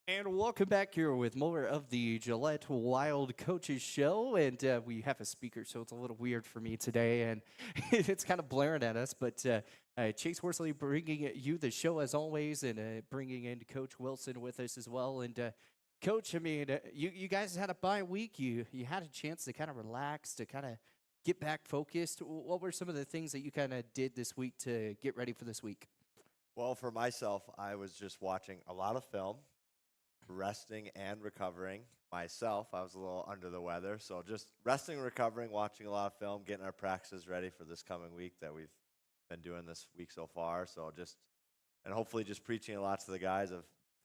And welcome back here with more of the Gillette Wild Coaches Show. And we have a speaker, so it's a little weird for me today. And it's kind of blaring at us. But Chase Horsley bringing you the show as always and bringing in Coach Wilson with us as well. And Coach, I mean, you guys had a bye week. You had a chance to kind of relax, to kind of get back focused. What were some of the things that you kind of did this week to get ready for this week? Well, for myself, I was just watching a lot of film, resting and recovering. Myself, I was a little under the weather, so just resting and recovering, watching a lot of film, getting our practices ready for this coming week that we've been doing this week so far. So just and hopefully just preaching a lot to the guys of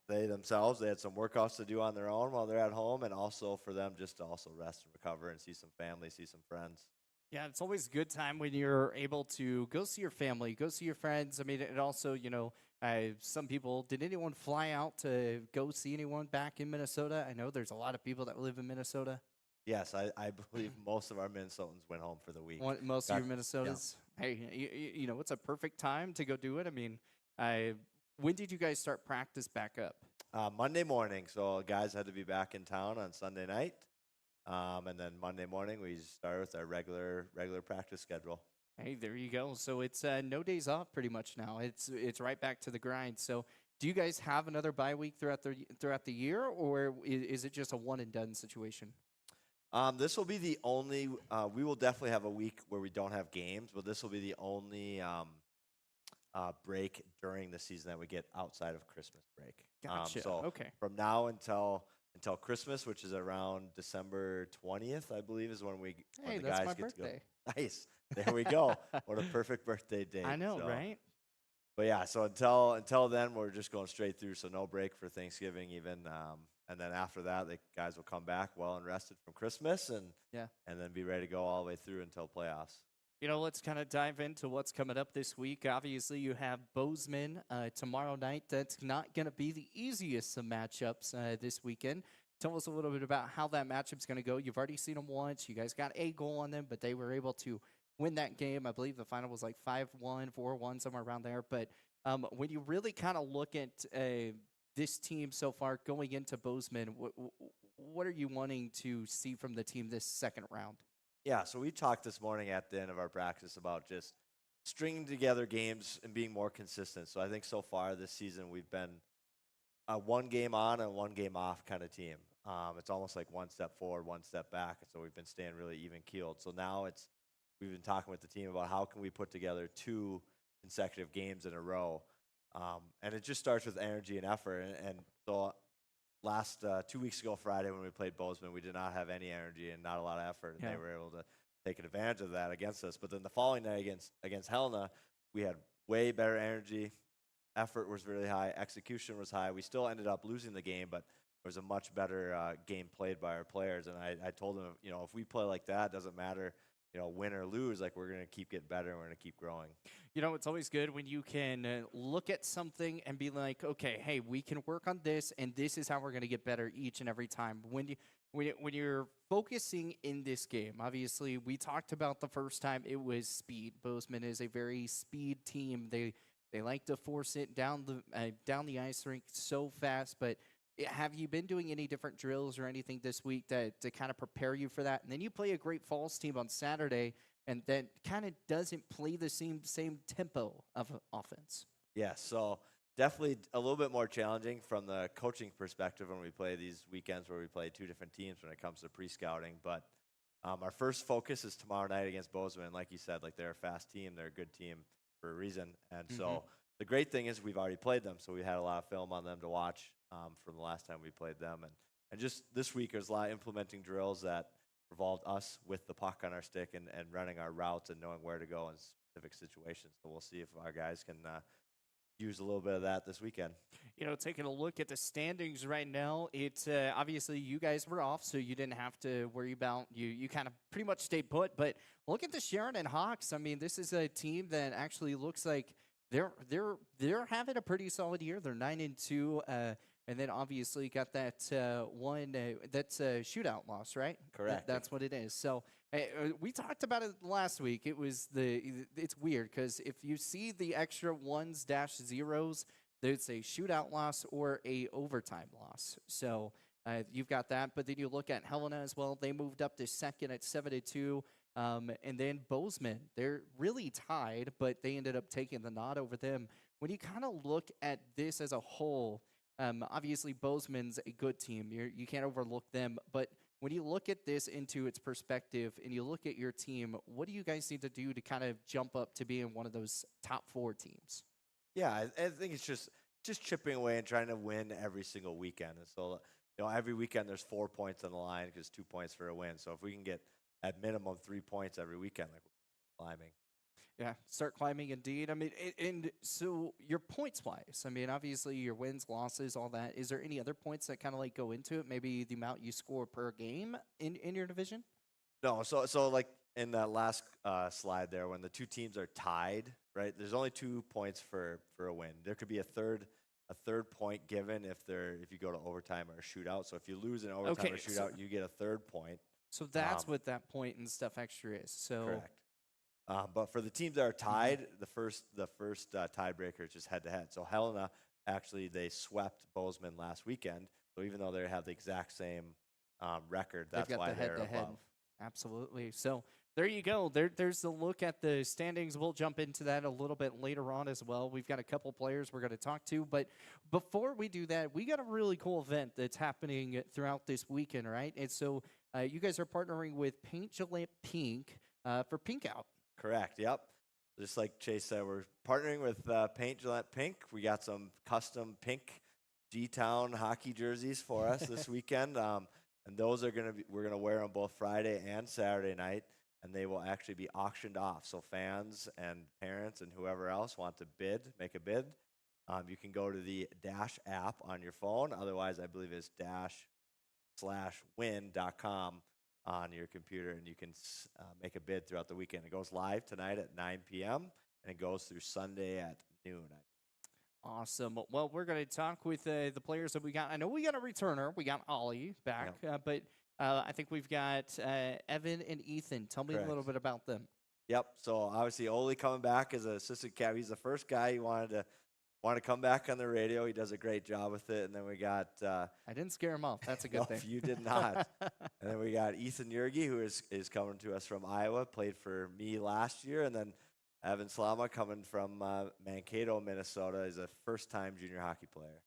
they themselves. They had some workouts to do on their own while they're at home, and also for them just to also rest and recover and see some family, see some friends. Yeah, it's always a good time when you're able to go see your family, go see your friends. I mean, it also, some people, did anyone fly out to go see anyone back in Minnesota? I know there's a lot of people that live in Minnesota. Yes, I believe most of our Minnesotans went home for the week. Most of Got, your yeah. Minnesotas. Hey, it's a perfect time to go do it. I mean, I, when did you guys start practice back up? Monday morning, so guys had to be back in town on Sunday night, and then Monday morning we started with our regular practice schedule. Hey, there you go. So it's no days off pretty much now. It's right back to the grind. So do you guys have another bye week throughout the year, or is it just a one and done situation? This will be the only. We will definitely have a week where we don't have games, but this will be the only break during the season that we get outside of Christmas break. Gotcha. So Okay. from now until Christmas, which is around December 20th, I believe, is when Hey, the that's guys my get to go. birthday. Nice. There we go. What a perfect birthday date. I know, So, right? but yeah, so until then, we're just going straight through. So no break for Thanksgiving even. And then after that, the guys will come back well and rested from Christmas Yeah. and then be ready to go all the way through until playoffs. Let's kind of dive into what's coming up this week. Obviously, you have Bozeman tomorrow night. That's not going to be the easiest of matchups this weekend. Tell us a little bit about how that matchup's going to go. You've already seen them once. You guys got a goal on them, but they were able to win that game. I believe the final was like 5-1, 4-1, somewhere around there. But when you really kind of look at this team so far going into Bozeman, what are you wanting to see from the team this second round? Yeah, so we talked this morning at the end of our practice about just stringing together games and being more consistent. So I think so far this season we've been a one game on and one game off kind of team. It's almost like one step forward, one step back, and so we've been staying really even keeled. So now we've been talking with the team about how can we put together two consecutive games in a row, and it just starts with energy and effort. And so last 2 weeks ago Friday when we played Bozeman, we did not have any energy and not a lot of effort, and Yeah. they were able to take advantage of that against us. But then the following night against Helena, we had way better energy. Effort was really high. Execution was high. We still ended up losing the game, but it was a much better game played by our players. And I told them, if we play like that, it doesn't matter, win or lose. Like we're gonna keep getting better. And we're gonna keep growing. It's always good when you can look at something and be like, okay, hey, we can work on this, and this is how we're going to get better each and every time. When you're focusing in this game, obviously, we talked about the first time it was speed. Bozeman is a very speed team. They like to force it down the ice rink so fast. But have you been doing any different drills or anything this week to kind of prepare you for that? And then you play a Great Falls team on Saturday and that kind of doesn't play the same tempo of offense. Yeah, so definitely a little bit more challenging from the coaching perspective when we play these weekends where we play two different teams when it comes to pre-scouting. But our first focus is tomorrow night against Bozeman. Like you said, like they're a fast team, they're a good team for a reason. And so the great thing is we've already played them, so we had a lot of film on them to watch from the last time we played them. And just this week, there's a lot of implementing drills that involved us with the puck on our stick and running our routes and knowing where to go in specific situations. So we'll see if our guys can use a little bit of that this weekend. Taking a look at the standings right now, it's obviously you guys were off, so you didn't have to worry about you kind of pretty much stayed put. But look at the Sheridan Hawks. I mean, this is a team that actually looks like they're having a pretty solid year. They're 9-2. And then obviously got that one that's a shootout loss, right? Correct. That's what it is. So we talked about it last week. It's weird because if you see the extra ones dash zeros, It's a shootout loss or a overtime loss. So you've got that. But then you look at Helena as well. They moved up to second at 7-2. And then Bozeman, they're really tied, but they ended up taking the nod over them. When you kind of look at this as a whole, obviously Bozeman's a good team. You can't overlook them. But when you look at this into its perspective and you look at your team, what do you guys need to do to kind of jump up to being one of those top 4 teams? Yeah, I think it's just chipping away and trying to win every single weekend. And so, every weekend there's 4 points on the line because 2 points for a win. So if we can get at minimum 3 points every weekend, like we're climbing. Yeah, start climbing indeed. I mean, and so your points wise, I mean, obviously your wins, losses, all that. Is there any other points that kind of like go into it? Maybe the amount you score per game in your division? No, so like in that last slide there, when the 2 teams are tied, right? There's only 2 points for a win. There could be a third point given if you go to overtime or a shootout. So if you lose an overtime or shootout, you get a third point. So that's what that point and stuff extra is. So correct. But for the teams that are tied, the first tiebreaker is just head to head. So Helena actually they swept Bozeman last weekend. So even though they have the exact same record, that's why they're above. Absolutely. So there you go. There's the look at the standings. We'll jump into that a little bit later on as well. We've got a couple players we're going to talk to. But before we do that, we got a really cool event that's happening throughout this weekend, right? And so you guys are partnering with Paint Gillette Pink for Pink Out. Correct. Yep. Just like Chase said, we're partnering with Paint Gillette Pink. We got some custom pink G-Town hockey jerseys for us this weekend. And those are we're gonna wear them both Friday and Saturday night, and they will actually be auctioned off. So fans and parents and whoever else want to make a bid. You can go to the Dash app on your phone. Otherwise, I believe it's dash/win.com on your computer, and you can make a bid throughout the weekend. It goes live tonight at 9 p.m. and it goes through Sunday at noon. Awesome. Well, we're going to talk with the players that we got. I know we got a returner. We got Ollie back, but I think we've got Evan and Ethan. Tell me a little bit about them. Yep. So obviously, Ollie coming back as an assistant cap. He's the first guy who wanted to come back on the radio. He does a great job with it. And then we got I didn't scare him off. That's a good thing. You did not. And then we got Ethan Yergi, who is coming to us from Iowa, played for me last year, and then Evan Slama coming from Mankato, Minnesota, is a first-time junior hockey player.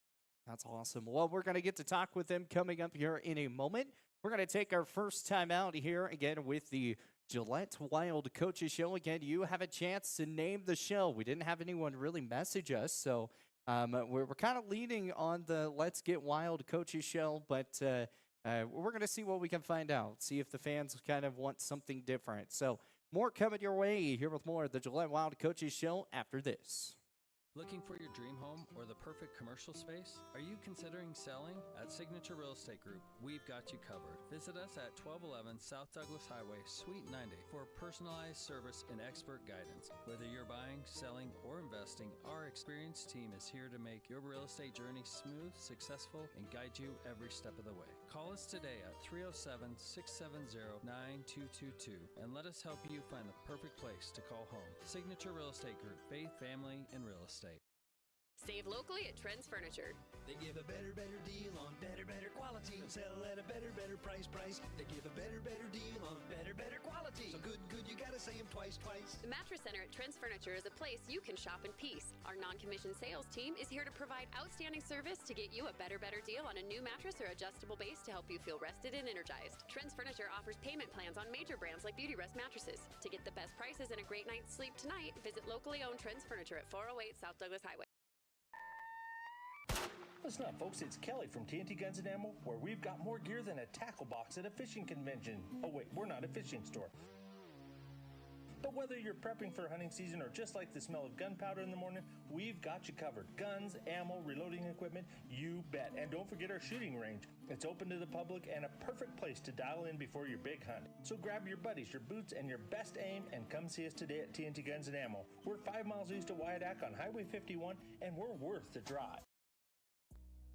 That's awesome. Well, we're going to get to talk with them coming up here in a moment. We're going to take our first time out here again with the Gillette Wild Coaches Show. Again, you have a chance to name the show. We didn't have anyone really message us, so we're kind of leaning on the Let's Get Wild Coaches Show, but we're going to see what we can find out, see if the fans kind of want something different. So more coming your way here with more of the Gillette Wild Coaches Show after this. Looking for your dream home or the perfect commercial space? Are you considering selling? At Signature Real Estate Group, we've got you covered. Visit us at 1211 South Douglas Highway, Suite 90 for personalized service and expert guidance. Whether you're buying, selling, or investing, our experienced team is here to make your real estate journey smooth, successful, and guide you every step of the way. Call us today at 307-670-9222 and let us help you find the perfect place to call home. Signature Real Estate Group, faith, family, and real estate. Save locally at Trends Furniture. They give a better deal on better quality. Sell at a better price. They give a better deal on better quality. So good, you gotta say them twice. The Mattress Center at Trends Furniture is a place you can shop in peace. Our non-commissioned sales team is here to provide outstanding service to get you a better deal on a new mattress or adjustable base to help you feel rested and energized. Trends Furniture offers payment plans on major brands like Beauty Rest mattresses. To get the best prices and a great night's sleep tonight, visit locally owned Trends Furniture at 408 South Douglas Highway. Listen up, folks. It's Kelly from TNT Guns and Ammo, where we've got more gear than a tackle box at a fishing convention. Oh, wait, we're not a fishing store. But whether you're prepping for hunting season or just like the smell of gunpowder in the morning, we've got you covered. Guns, ammo, reloading equipment, you bet. And don't forget our shooting range. It's open to the public and a perfect place to dial in before your big hunt. So grab your buddies, your boots, and your best aim and come see us today at TNT Guns and Ammo. We're 5 miles east of Wyandotte on Highway 51, and we're worth the drive.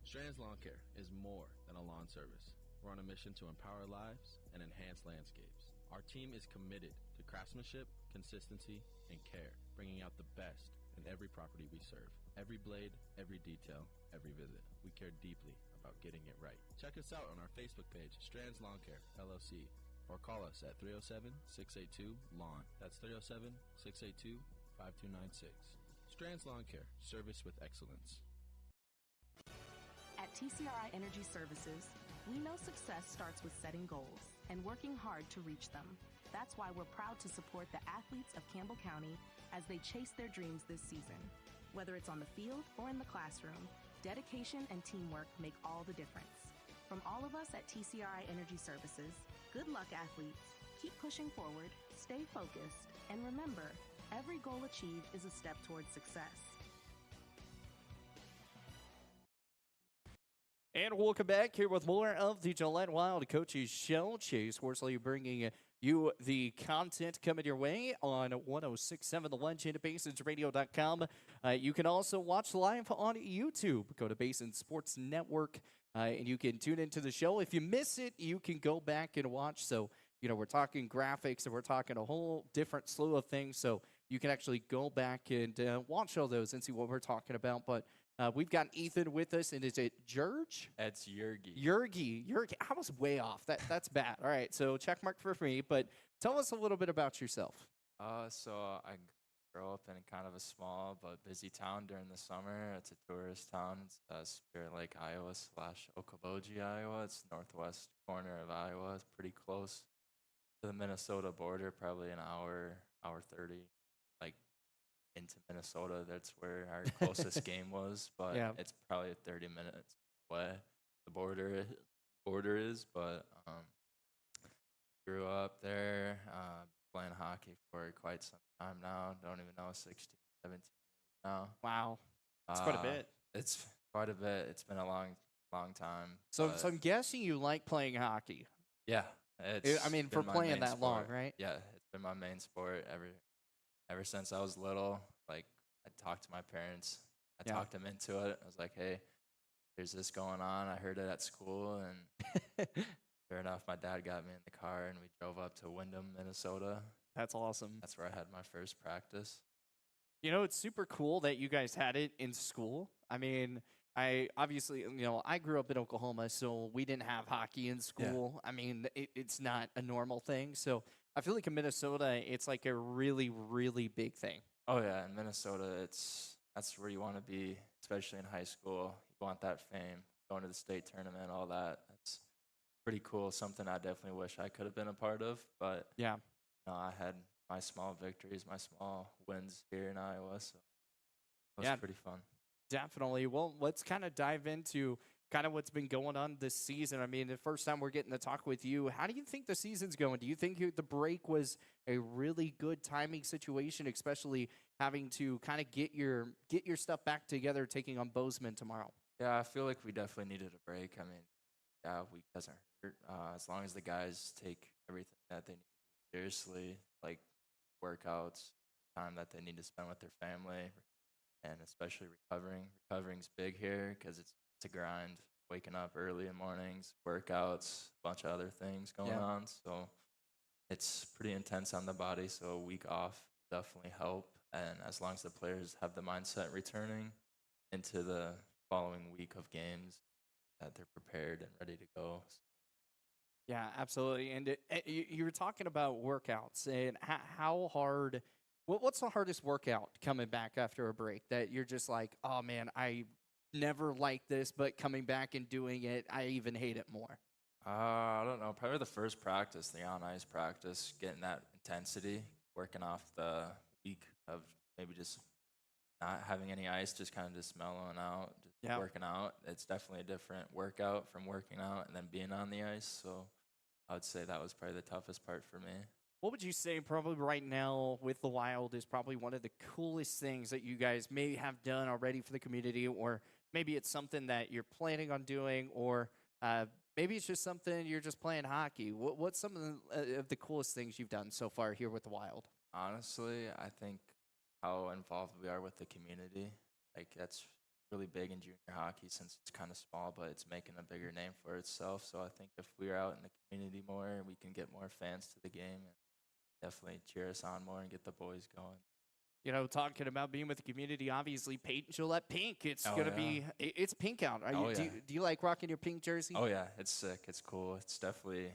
Strands Lawn Care is more than a lawn service. We're on a mission to empower lives and enhance landscapes. Our team is committed to craftsmanship, consistency, and care, bringing out the best in every property we serve. Every blade, every detail, every visit. We care deeply about getting it right. Check us out on our Facebook page, Strands Lawn Care, LLC, or call us at 307-682-LAWN. That's 307-682-5296. Strands Lawn Care, service with excellence. At TCRI Energy Services, we know success starts with setting goals and working hard to reach them. That's why we're proud to support the athletes of Campbell County as they chase their dreams this season. Whether it's on the field or in the classroom, dedication and teamwork make all the difference. From all of us at TCRI Energy Services, good luck, athletes. Keep pushing forward, stay focused, and remember, every goal achieved is a step towards success. And welcome back here with more of the Gillette Wild Coaches Show. Chase Horsley bringing you the content coming your way on 106.7 The Legend, BasonsRadio.com. You can also watch live on YouTube. Go to Basin Sports Network, and you can tune into the show. If you miss it, you can go back and watch. So, we're talking graphics, and we're talking a whole different slew of things. So you can actually go back and watch all those and see what we're talking about. But we've got Ethan with us, and is it Jurge? It's Yergi. Yergi. I was way off. That's bad. All right, so check mark for me. But tell us a little bit about yourself. So I grew up in kind of a small but busy town during the summer. It's a tourist town. It's Spirit Lake, Iowa / Okoboji, Iowa. It's northwest corner of Iowa. It's pretty close to the Minnesota border, probably an hour 30, like into Minnesota. That's where our closest game was, but Yeah. it's probably 30 minutes away. The border is, but grew up there, playing hockey for quite some time now. Don't even know, 16, 17 years now. Wow, that's quite a bit. It's quite a bit. It's been a long time. So but I'm guessing you like playing hockey. yeah, I mean, for been my playing main that long, sport. right? Yeah, it's been my main sport ever since I was little. Like, I talked to my parents. I Yeah. talked them into it. I was like, hey, there's this going on. I heard it at school, and sure enough, my dad got me in the car, and we drove up to Windham, Minnesota. That's awesome. That's where I had my first practice. It's super cool that you guys had it in school. I mean, I obviously, I grew up in Oklahoma, so we didn't have hockey in school. I mean, it's not a normal thing. So I feel like in Minnesota, it's like a really, really big thing. Oh yeah, in Minnesota, that's where you want to be, especially in high school. You want that fame, going to the state tournament, all that. That's pretty cool. Something I definitely wish I could have been a part of. But Yeah. I had my small victories, my small wins here in Iowa, so it was Yeah. pretty fun. Definitely. Well, let's kind of dive into kind of what's been going on this season. I mean, the first time we're getting to talk with you, how do you think the season's going? Do you think the break was a really good timing situation, especially having to kind of get your stuff back together, taking on Bozeman tomorrow? Yeah, I feel like we definitely needed a break. I mean, yeah, a week doesn't hurt. As long as the guys take everything that they need to do seriously, like workouts, time that they need to spend with their family, and especially recovering. Recovering's big here because it's a grind. Waking up early in mornings, workouts, a bunch of other things going on. So it's pretty intense on the body. So a week off will definitely help. And as long as the players have the mindset returning into the following week of games, that they're prepared and ready to go. Yeah, absolutely. And you were talking about workouts and how hard. What's the hardest workout coming back after a break that you're just like, oh man, I never liked this, but coming back and doing it, I even hate it more. I don't know. Probably the first practice, the on-ice practice, getting that intensity, working off the week of maybe just not having any ice, just kind of just mellowing out, just working out. It's definitely a different workout from working out and then being on the ice. So I would say that was probably the toughest part for me. What would you say probably right now with the Wild is probably one of the coolest things that you guys may have done already for the community, or maybe it's something that you're planning on doing, or maybe it's just something you're just playing hockey. What's some of the coolest things you've done so far here with the Wild? Honestly, I think how involved we are with the community. Like, that's really big in junior hockey since it's kind of small, but it's making a bigger name for itself. So I think if we're out in the community more, we can get more fans to the game and definitely cheer us on more and get the boys going. talking about being with the community, obviously paint Gillette pink. It's Oh, gonna yeah. be it's pink out. Oh, Do yeah. do you like rocking your pink jersey? Oh yeah, it's sick. It's cool. It's definitely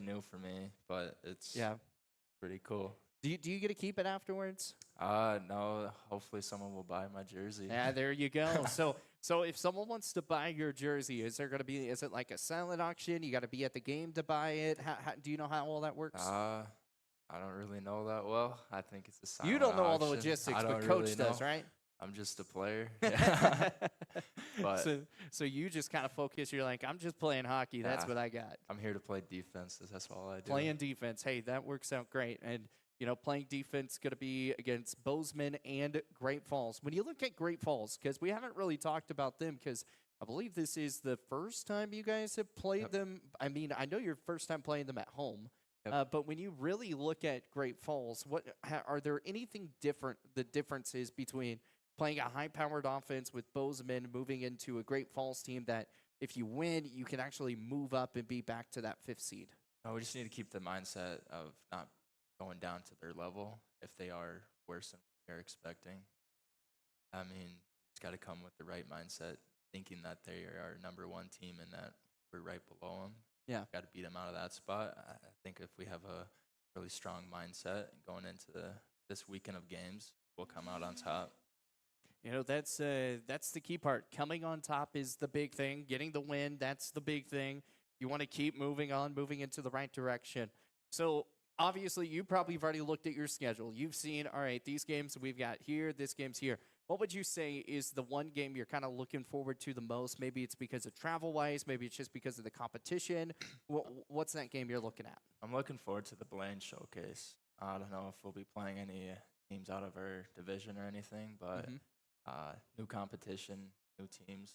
new for me, but it's Yeah. pretty cool. Do you get to keep it afterwards? No. Hopefully, someone will buy my jersey. Yeah, there you go. So if someone wants to buy your jersey, is it like a silent auction? You got to be at the game to buy it. Do you know how all that works? I don't really know that well. I think it's a silent You don't know all the auction. logistics, I but don't coach really does, know. right? I'm just a player. Yeah. But so you just kind of focus. You're like, I'm just playing hockey. That's Yeah. what I got. I'm here to play defense. That's all I do. Playing defense. Hey, that works out great. And playing defense going to be against Bozeman and Great Falls. When you look at Great Falls, because we haven't really talked about them, because I believe this is the first time you guys have played Yep. them. I mean, I know your first time playing them at home. Yep. But when you really look at Great Falls, are there anything different? The differences between playing a high-powered offense with Bozeman, moving into a Great Falls team that if you win, you can actually move up and be back to that 5th seed. No, we just need to keep the mindset of not going down to their level if they are worse than we are expecting. I mean, it's got to come with the right mindset, thinking that they are our number 1 team and that we're right below them. Yeah. Got to beat them out of that spot. I think if we have a really strong mindset going into this weekend of games, we'll come out on top. That's the key part. Coming on top is the big thing. Getting the win, that's the big thing. You want to keep moving on, moving into the right direction. So obviously, you probably have already looked at your schedule. You've seen, all right, these games we've got here, this game's here. What would you say is the one game you're kind of looking forward to the most? Maybe it's because of travel-wise. Maybe it's just because of the competition. What's that game you're looking at? I'm looking forward to the Blaine Showcase. I don't know if we'll be playing any teams out of our division or anything, but new competition, new teams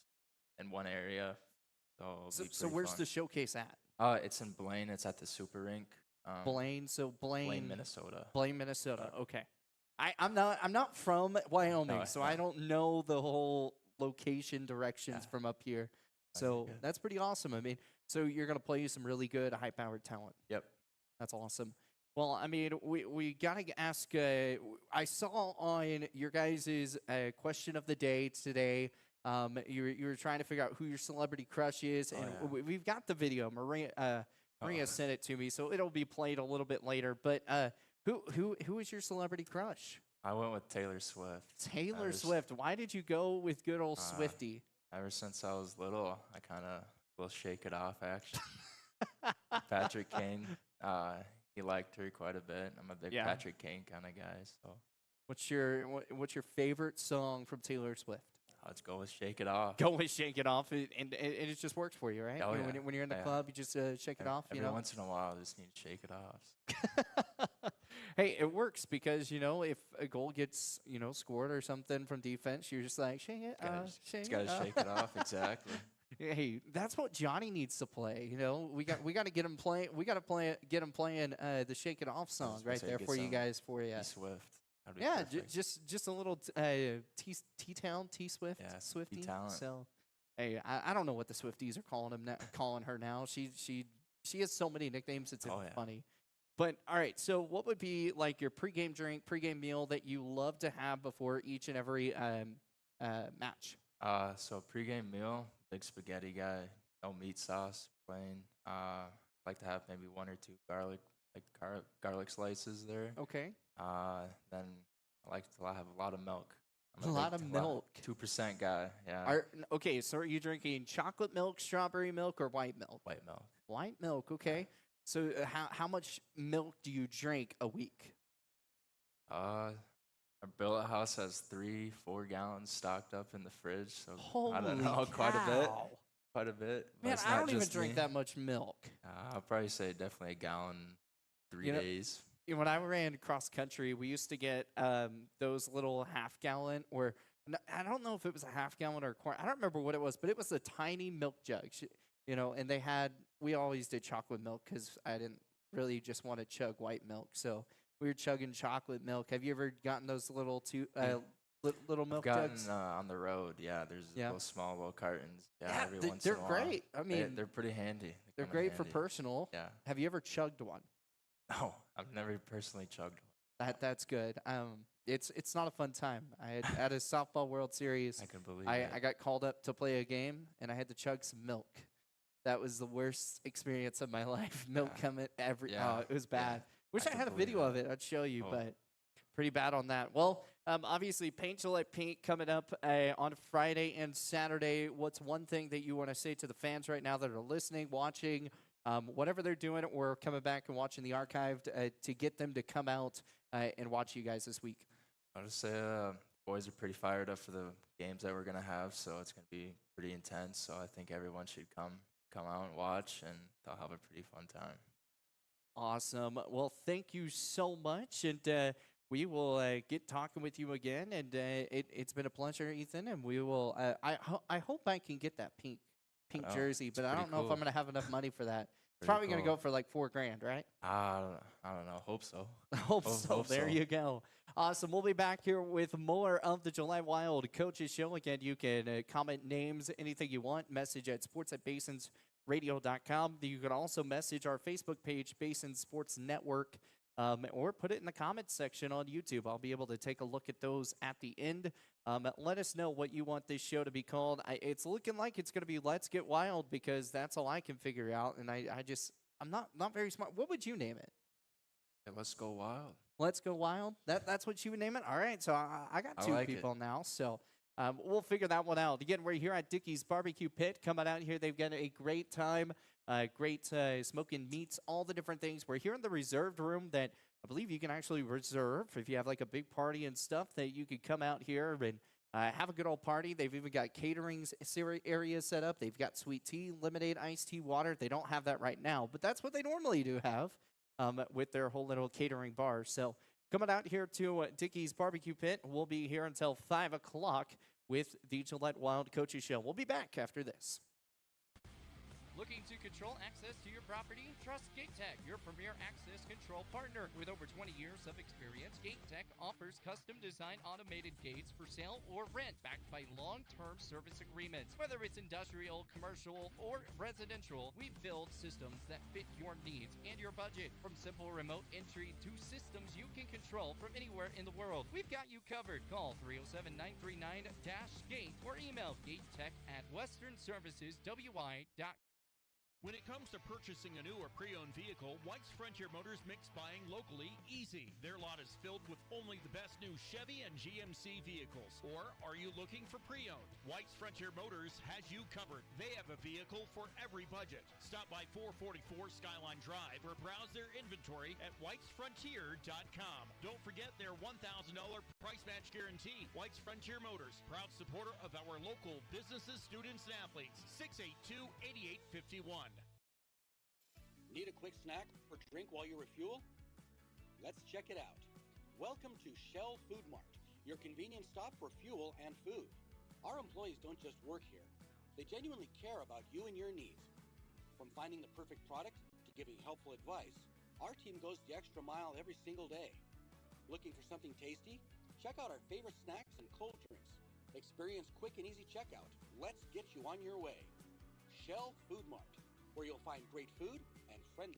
in one area. So where's the showcase at? It's in Blaine. It's at the Super Rink. Blaine, Blaine, Minnesota. Blaine, Minnesota. Okay. I'm not from Wyoming, No, so no. I don't know the whole location directions Yeah. from up here. Oh, So you're good. that's pretty awesome. I mean, so you're gonna play some really good high-powered talent. Yep. That's awesome. Well, I mean, we gotta ask. I saw on your guys' question of the day today. You were trying to figure out who your celebrity crush is, and yeah. we've got the video. Maria sent it to me, so it'll be played a little bit later. But who is your celebrity crush? I went with Taylor Swift. Taylor Swift. Why did you go with good old Swiftie? Ever since I was little, I kind of will shake it off, actually. Patrick Kane, he liked her quite a bit. I'm a big Yeah. Patrick Kane kind of guy, so What's your favorite song from Taylor Swift? let's go with Shake It Off. Go with Shake It Off, and it just works for you, right? Oh, When yeah. when you're in the Yeah. club, you just shake it off. Every once in a while, I just need to shake it off. Hey, it works because if a goal gets scored or something from defense, you're just like shake it off, Just gotta shake it off, exactly. Hey, that's what Johnny needs to play. We got to get him playing. We got to get him playing the Shake It Off song gonna right say, there get for you some guys. For you, Swift. That'd be yeah, perfect. just a little T-Town, T-Swift, Yeah, Swifty. T-Talent. So, hey, I don't know what the Swifties are calling her now. She has so many nicknames. It's Oh, yeah. funny. But all right, so what would be like your pregame drink, pregame meal that you love to have before each and every match? So pregame meal, big spaghetti guy, no meat sauce, plain. Like to have maybe 1 or 2 garlic slices there. Okay. Then I like to have a lot of milk. A lot of milk. 2% guy, yeah. Okay, so are you drinking chocolate milk, strawberry milk, or white milk? White milk. White milk, okay. So how much milk do you drink a week? Our billet house has 3-4 gallons stocked up in the fridge, so Holy I don't know, quite a bit. cow. Quite a bit. but Man, it's I not don't even just drink me. that much milk. I'll probably say definitely a gallon 3 days. When I ran cross country, we used to get those little half gallon, or I don't know if it was a half gallon or a quart. I don't remember what it was, but it was a tiny milk jug, and we always did chocolate milk because I didn't really just want to chug white milk. So we were chugging chocolate milk. Have you ever gotten those little little milk I've gotten jugs? on the road, yeah. There's those small little cartons. Yeah, every once they're in a while. great. I mean, they're pretty handy. they're come in great for handy. personal. Yeah. Have you ever chugged one? No, I've never personally chugged one. That's good. it's not a fun time. I had a softball World Series. I can believe I it. got called up to play a game, and I had to chug some milk. That was the worst experience of my life. Milk Yeah. coming every. Yeah. Oh, it was Yeah. bad. Wish I can had a believe video of that. it. I'd show you, Oh. but pretty bad on that. Well, obviously, Paint Gillette Paint coming up on Friday and Saturday. What's one thing that you want to say to the fans right now that are listening, watching, whatever they're doing, or coming back and watching the archived to get them to come out and watch you guys this week? I'll just say boys are pretty fired up for the games that we're going to have, so it's going to be pretty intense. So I think everyone should come out and watch, and they'll have a pretty fun time. Awesome. Well, thank you so much, and we will get talking with you again. And it's been a pleasure, Ethan. And we will. I hope I can get that pink Oh, jersey, it's but I pretty don't know if cool. I'm gonna have enough money for that. It's Pretty probably gonna cool. go for like $4,000, right? I don't know. Hope so. Hope so. hope There so. you go. Awesome. We'll be back here with more of the July Wild Coaches Show. Again, you can comment names, anything you want. Message at sports@basonsradio.com. You can also message our Facebook page, Basin Sports Network, or put it in the comments section on YouTube. I'll be able to take a look at those at the end. Let us know what you want this show to be called. It's looking like it's going to be Let's Get Wild because that's all I can figure out. And I'm not very smart. What would you name it? Yeah, let's go wild. Let's Go Wild. That's what you would name it? All right. So I got I two like it. people now. So we'll figure that one out. Again, we're here at Dickey's Barbecue Pit. Coming out here. They've got a great time. Great smoking meats, all the different things. We're here in the reserved room that I believe you can actually reserve if you have like a big party and stuff that you could come out here and have a good old party. They've even got catering areas set up. They've got sweet tea, lemonade, iced tea, water. They don't have that right now, but that's what they normally do have with their whole little catering bar. So coming out here to Dickey's Barbecue Pit, we'll be here until 5 o'clock with the Gillette Wild Coaches Show. We'll be back after this. Looking to control access to your property? Trust GateTech, your premier access control partner. With over 20 years of experience, GateTech offers custom-designed automated gates for sale or rent, backed by long-term service agreements. Whether it's industrial, commercial, or residential, we build systems that fit your needs and your budget. From simple remote entry to systems you can control from anywhere in the world, we've got you covered. Call 307-939-GATE or email gatetech@westernserviceswi.com. When it comes to purchasing a new or pre-owned vehicle, White's Frontier Motors makes buying locally easy. Their lot is filled with only the best new Chevy and GMC vehicles. Or are you looking for pre-owned? White's Frontier Motors has you covered. They have a vehicle for every budget. Stop by 444 Skyline Drive or browse their inventory at whitesfrontier.com. Don't forget their $1,000 price match guarantee. White's Frontier Motors, proud supporter of our local businesses, students, and athletes. 682-8851. Need a quick snack or drink while you refuel? Let's check it out. Welcome to Shell Food Mart, your convenience stop for fuel and food. Our employees don't just work here. They genuinely care about you and your needs. From finding the perfect product to giving helpful advice, our team goes the extra mile every single day. Looking for something tasty? Check out our favorite snacks and cold drinks. Experience quick and easy checkout. Let's get you on your way. Shell Food Mart, where you'll find great food and friendly.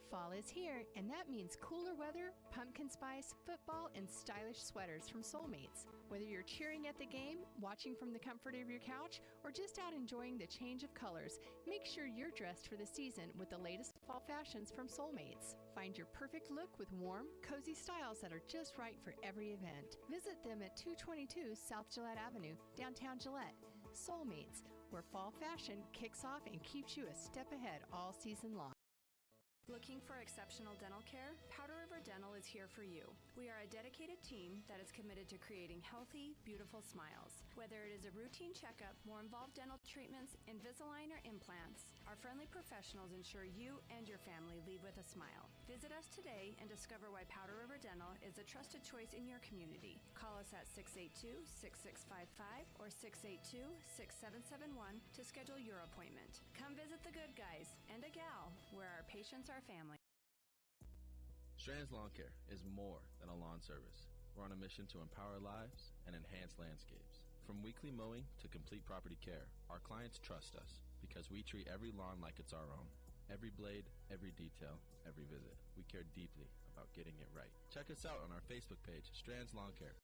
Fall is here, and that means cooler weather, pumpkin spice, football, and stylish sweaters from Soulmates. Whether you're cheering at the game, watching from the comfort of your couch, or just out enjoying the change of colors, make sure you're dressed for the season with the latest fall fashions from Soulmates. Find your perfect look with warm, cozy styles that are just right for every event. Visit them at 222 South Gillette Avenue, downtown Gillette. Soulmates, where fall fashion kicks off and keeps you a step ahead all season long. Looking for exceptional dental care? Powder River Dental is here for you. We are a dedicated team that is committed to creating healthy, beautiful smiles. Whether it is a routine checkup, more involved dental treatments, Invisalign, or implants, our friendly professionals ensure you and your family leave with a smile. Visit us today and discover why Powder River Dental is a trusted choice in your community. Call us at 682-6655 or 682-6771 to schedule your appointment. Come visit the good guys and a gal where our patients are family. Strands Lawn Care is more than a lawn service. We're on a mission to empower lives and enhance landscapes. From weekly mowing to complete property care, our clients trust us because we treat every lawn like it's our own. Every blade, every detail, every visit. We care deeply about getting it right. Check us out on our Facebook page, Strands Lawn Care.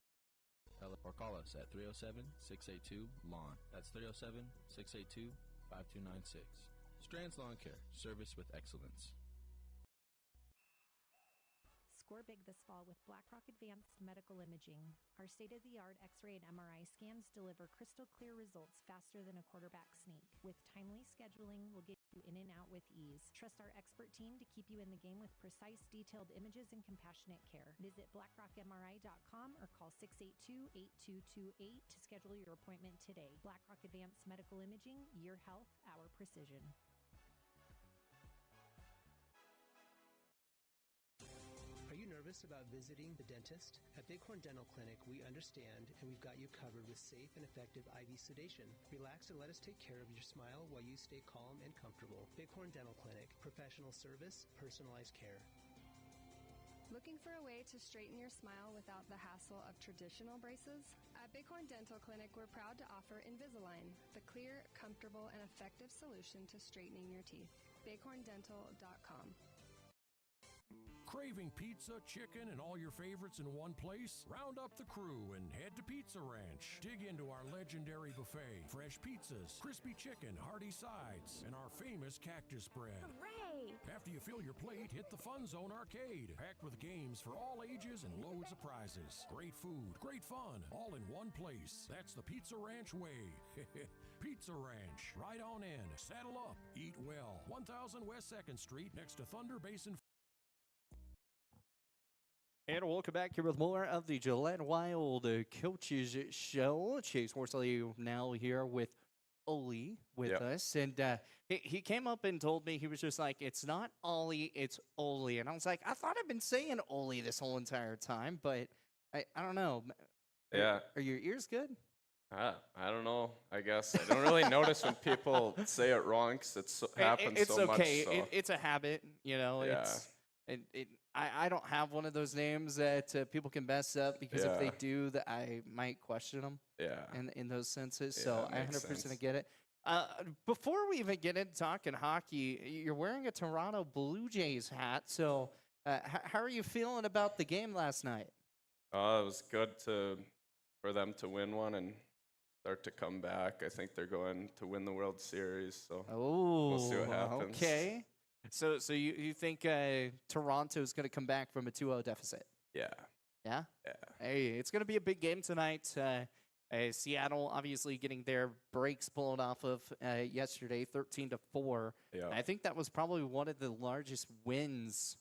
Or call us at 307-682-LAWN. That's 307-682-5296. Strands Lawn Care, service with excellence. Score big this fall with BlackRock Advanced Medical Imaging. Our state-of-the-art X-ray and MRI scans deliver crystal clear results faster than a quarterback sneak. With timely scheduling, we'll get you in and out with ease. Trust our expert team to keep you in the game with precise, detailed images and compassionate care. Visit blackrockmri.com or call 682-8228 to schedule your appointment today. BlackRock Advanced Medical Imaging, your health, our precision. Are you nervous about visiting the dentist? At Bighorn Dental Clinic, we understand and we've got you covered with safe and effective IV sedation. Relax and let us take care of your smile while you stay calm and comfortable. Bighorn Dental Clinic. Professional service, personalized care. Looking for a way to straighten your smile without the hassle of traditional braces? At Bighorn Dental Clinic, we're proud to offer Invisalign, the clear, comfortable, and effective solution to straightening your teeth. BighornDental.com. Craving pizza, chicken, and all your favorites in one place? Round up the crew and head to Pizza Ranch. Dig into our legendary buffet. Fresh pizzas, crispy chicken, hearty sides, and our famous cactus bread. Hooray! After you fill your plate, hit the Fun Zone Arcade. Packed with games for all ages and loads of prizes. Great food, great fun, all in one place. That's the Pizza Ranch way. Pizza Ranch. Right on in. Saddle up. Eat well. 1000 West 2nd Street next to Thunder Basin. And welcome back here with more of the Gillette Wild Coaches Show. Chase Horsley now here with Oli with us. And he came up and told me, he was just like, it's not Ollie, it's Oli. And I was like, I thought I've been saying Oli this whole entire time, but I don't know. Yeah. Are your ears good? I don't know. I guess I don't really notice when people say it wrong because it happens so much. It's okay. So. It's a habit, you know. Yeah. I don't have one of those names that people can mess up because if they do, that I might question them. Yeah. In those senses, Yeah, so I makes 100% sense. get it. Before we even get into talking hockey, you're wearing a Toronto Blue Jays hat. So how are you feeling about the game last night? It was good for them to win one and start to come back. I think they're going to win the World Series. So we'll see what happens. Okay. So you think Toronto is going to come back from a 2-0 deficit? Yeah. Yeah? Yeah. Hey, it's going to be a big game tonight. Seattle obviously getting their breaks blown off of yesterday, 13-4. Yeah. I think that was probably one of the largest wins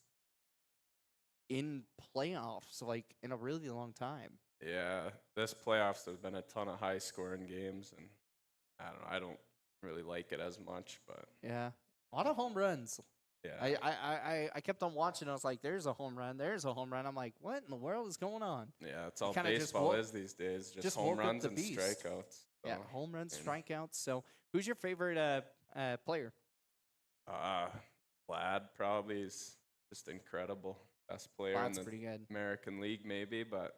in playoffs, like in a really long time. Yeah. This playoffs, there's been a ton of high-scoring games, and I don't know. I don't really like it as much, but yeah, a lot of home runs. Yeah. I kept on watching. I was like, "There's a home run. There's a home run." I'm like, "What in the world is going on?" Yeah, it's all baseball is these days. Just home runs and strikeouts. So. Yeah, home runs, strikeouts. So, who's your favorite player? Vlad probably is just incredible. Best player Vlad's in pretty the good. American League, maybe, but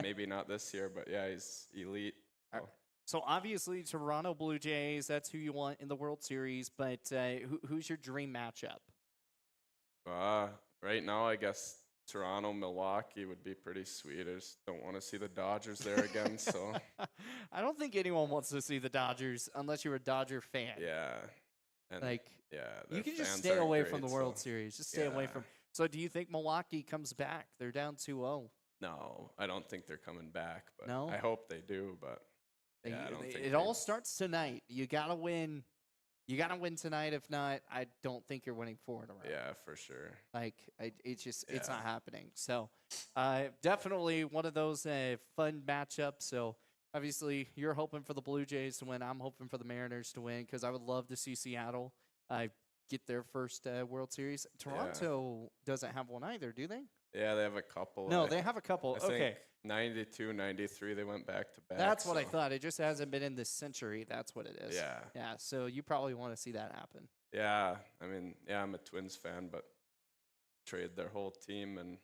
maybe not this year. But yeah, he's elite. So. So obviously, Toronto Blue Jays, that's who you want in the World Series, but who's your dream matchup? Right now, I guess Toronto, Milwaukee would be pretty sweet. I just don't want to see the Dodgers there again. So I don't think anyone wants to see the Dodgers unless you're a Dodger fan. Yeah. And you can just stay away from the World Series. Just stay away from. So do you think Milwaukee comes back? They're down 2-0. No, I don't think they're coming back, but no? I hope they do, but yeah, I don't think it all starts tonight. You gotta win. You gotta win tonight. If not, I don't think you're winning 4 in a row. Yeah, for sure. It's not happening. So, definitely one of those fun matchups. So, obviously, you're hoping for the Blue Jays to win. I'm hoping for the Mariners to win because I would love to see Seattle get their first World Series. Toronto doesn't have one either, do they? Yeah, they have a couple. No, they have a couple. I okay. think 92, 93, they went back to back. That's what I thought. It just hasn't been in this century. That's what it is. Yeah. Yeah, so you probably want to see that happen. Yeah, I mean, I'm a Twins fan, but trade their whole team, and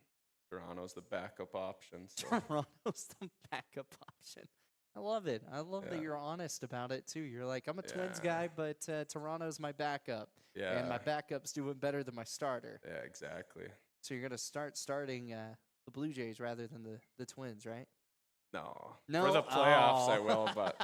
Toronto's the backup option. So. Toronto's the backup option. I love it. I love that you're honest about it, too. You're like, I'm a Twins guy, but Toronto's my backup. Yeah. And my backup's doing better than my starter. Yeah, exactly. So you're gonna starting the Blue Jays rather than the Twins, right? No. No? For the playoffs, I Oh. will, but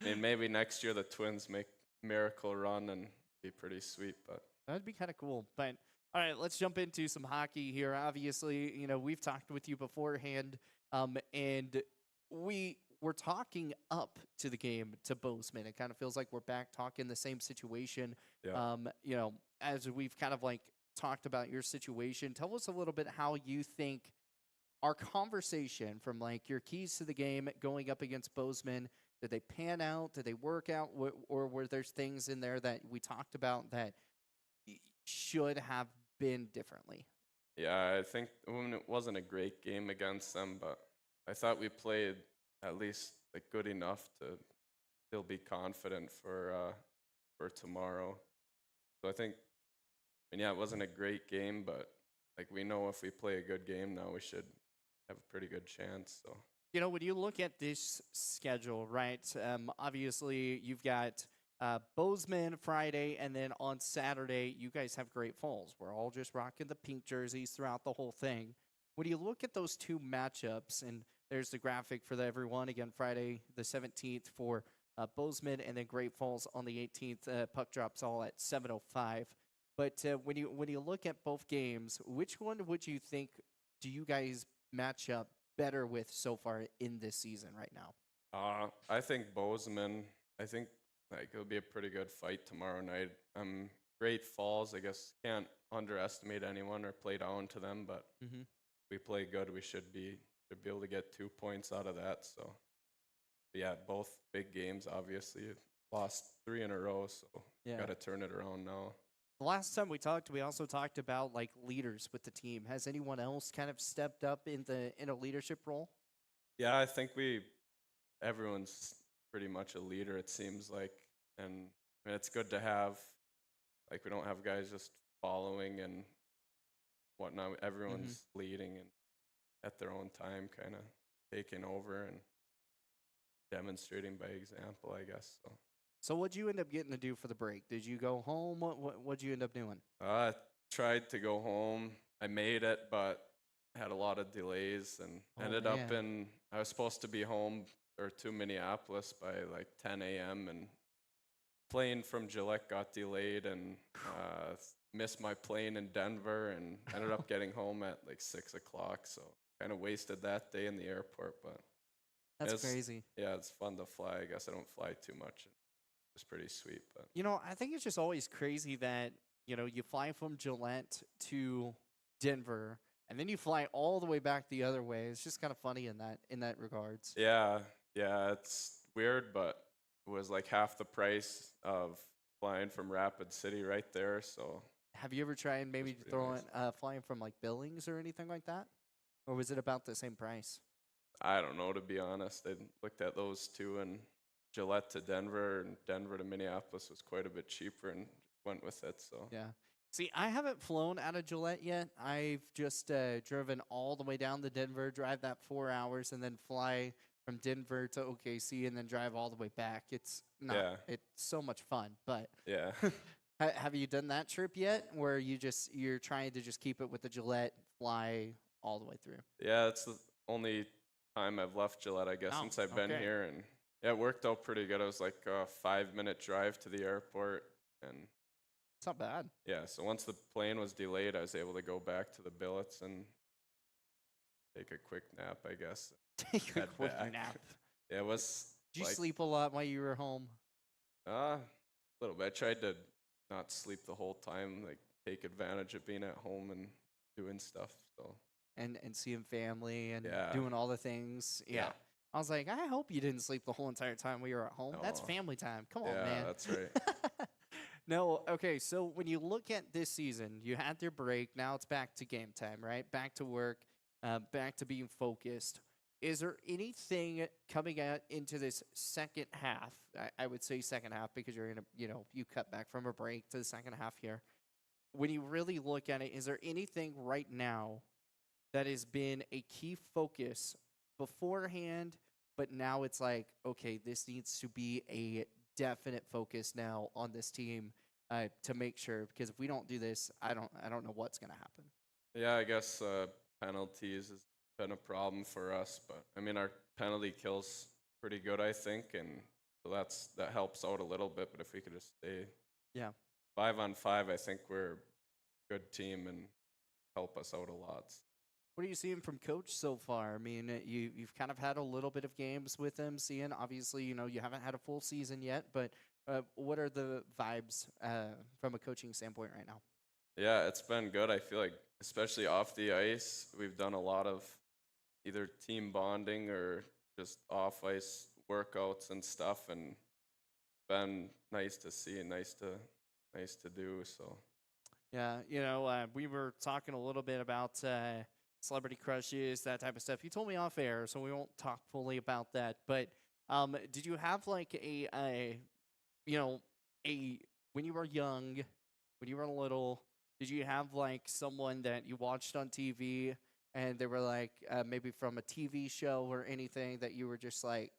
I mean, maybe next year the Twins make miracle run and be pretty sweet, but That'd be kind of cool. But all right, let's jump into some hockey here. Obviously, we've talked with you beforehand, and we were talking up to the game to Bozeman. It kind of feels like we're back talking the same situation. Yeah. As we've kind of like talked about your situation, tell us a little bit how you think our conversation from like your keys to the game going up against Bozeman, did they pan out? Did they work out? Or were there things in there that we talked about that should have been differently? yeah, I think it wasn't a great game against them, but I thought we played at least like good enough to still be confident for tomorrow. So I think, yeah, it wasn't a great game, but like we know if we play a good game now, we should have a pretty good chance. So When you look at this schedule, right? Obviously, you've got Bozeman Friday, and then on Saturday, you guys have Great Falls. We're all just rocking the pink jerseys throughout the whole thing. When you look at those two matchups, and there's the graphic for everyone again, Friday the 17th for Bozeman, and then Great Falls on the 18th. Puck drops all at 7:05. But when you look at both games, which one would you think do you guys match up better with so far in this season right now? I think Bozeman. I think like it'll be a pretty good fight tomorrow night. Great Falls. I guess can't underestimate anyone or play down to them, but Mm-hmm. if we play good, we should be able to get 2 points out of that. So yeah, both big games. Obviously, lost 3 in a row, so Yeah. got to turn it around now. The last time we talked, we also talked about like leaders with the team. Has anyone else kind of stepped up in a leadership role? Yeah, I think everyone's pretty much a leader. It seems like, and I mean, it's good to have. Like we don't have guys just following and whatnot. Everyone's leading and at their own time, kind of taking over and demonstrating by example, I guess. So what'd you end up getting to do for the break? Did you go home? What'd you end up doing? I tried to go home. I made it, but had a lot of delays and ended up man. I was supposed to be home or to Minneapolis by like 10 a.m. and plane from Gillette got delayed and missed my plane in Denver and ended up getting home at like 6 o'clock. So kind of wasted that day in the airport, but That's crazy. Yeah, it's fun to fly. I guess I don't fly too much. It's pretty sweet, but I think it's just always crazy that, you fly from Gillette to Denver and then you fly all the way back the other way. It's just kind of funny in that regards. yeah, it's weird, but it was like half the price of flying from Rapid City right there. So Have you ever tried maybe pretty throwing flying from like Billings or anything like that? Or was it about the same price? I don't know, to be honest. I looked at those two, and Gillette to Denver and Denver to Minneapolis was quite a bit cheaper, and just went with it. So Yeah. See, I haven't flown out of Gillette yet. I've just driven all the way down to Denver, drive that 4 hours, and then fly from Denver to OKC, and then drive all the way back. It's not. Yeah. It's so much fun. But yeah, have you done that trip yet, where you're trying to just keep it with the Gillette, fly all the way through? yeah, it's the only time I've left Gillette, I guess, Oh, since I've been okay. here, and yeah, it worked out pretty good. It was like a 5-minute drive to the airport, and It's not bad. yeah, so once the plane was delayed, I was able to go back to the billets and take a quick nap, I guess. Take a head quick back. nap. Yeah, it was. Did you like, sleep a lot while you were home? A little bit. I tried to not sleep the whole time, like take advantage of being at home and doing stuff. So And seeing family and Yeah. doing all the things. Yeah. Yeah. I was like, I hope you didn't sleep the whole entire time we were at home. That's No. family time. Come on, yeah, man. that's right. No, okay. So when you look at this season, you had your break. Now it's back to game time, right? Back to work, back to being focused. Is there anything coming out into this second half? I would say second half because you're in you cut back from a break to the second half here. When you really look at it, is there anything right now that has been a key focus beforehand, but now it's like, okay, this needs to be a definite focus now on this team to make sure, because if we don't do this, I don't know what's going to happen. Yeah, I guess penalties has been a problem for us, but I mean our penalty kill's pretty good, I think, and so that helps out a little bit. But if we could just stay Yeah. 5-on-5, I think we're a good team and help us out a lot. What are you seeing from Coach so far? I mean, you've kind of had a little bit of games with him. Seeing, obviously, you haven't had a full season yet, but what are the vibes from a coaching standpoint right now? Yeah, it's been good. I feel like, especially off the ice, we've done a lot of either team bonding or just off ice workouts and stuff, and it's been nice to see and nice to do. So Yeah, we were talking a little bit about celebrity crushes, that type of stuff. You told me off air, so we won't talk fully about that. But did you have like a when you were young, when you were little, did you have like someone that you watched on TV and they were like maybe from a TV show or anything that you were just like,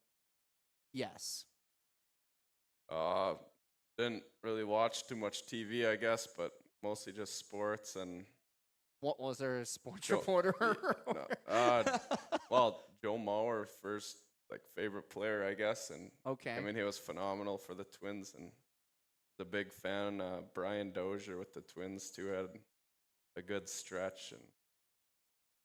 yes? didn't really watch too much TV, I guess, but mostly just sports and. What was there a sports Joe- reporter? Well, Joe Mauer, first like favorite player, I guess, and Okay. I mean he was phenomenal for the Twins, and the big fan. Brian Dozier with the Twins too had a good stretch, and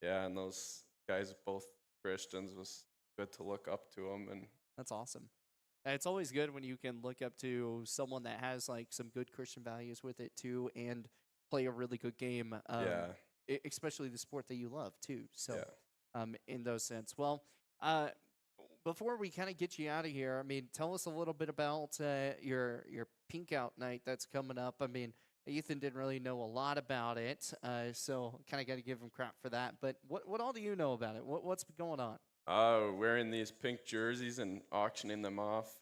yeah, and those guys both Christians was good to look up to them, and That's awesome. It's always good when you can look up to someone that has like some good Christian values with it too, and play a really good game. Yeah. Especially the sport that you love too. So, Yeah. in those sense, well, before we kind of get you out of here, I mean, tell us a little bit about your Pink Out night that's coming up. I mean, Ethan didn't really know a lot about it, so kind of got to give him crap for that. But what all do you know about it? What's going on? Wearing these pink jerseys and auctioning them off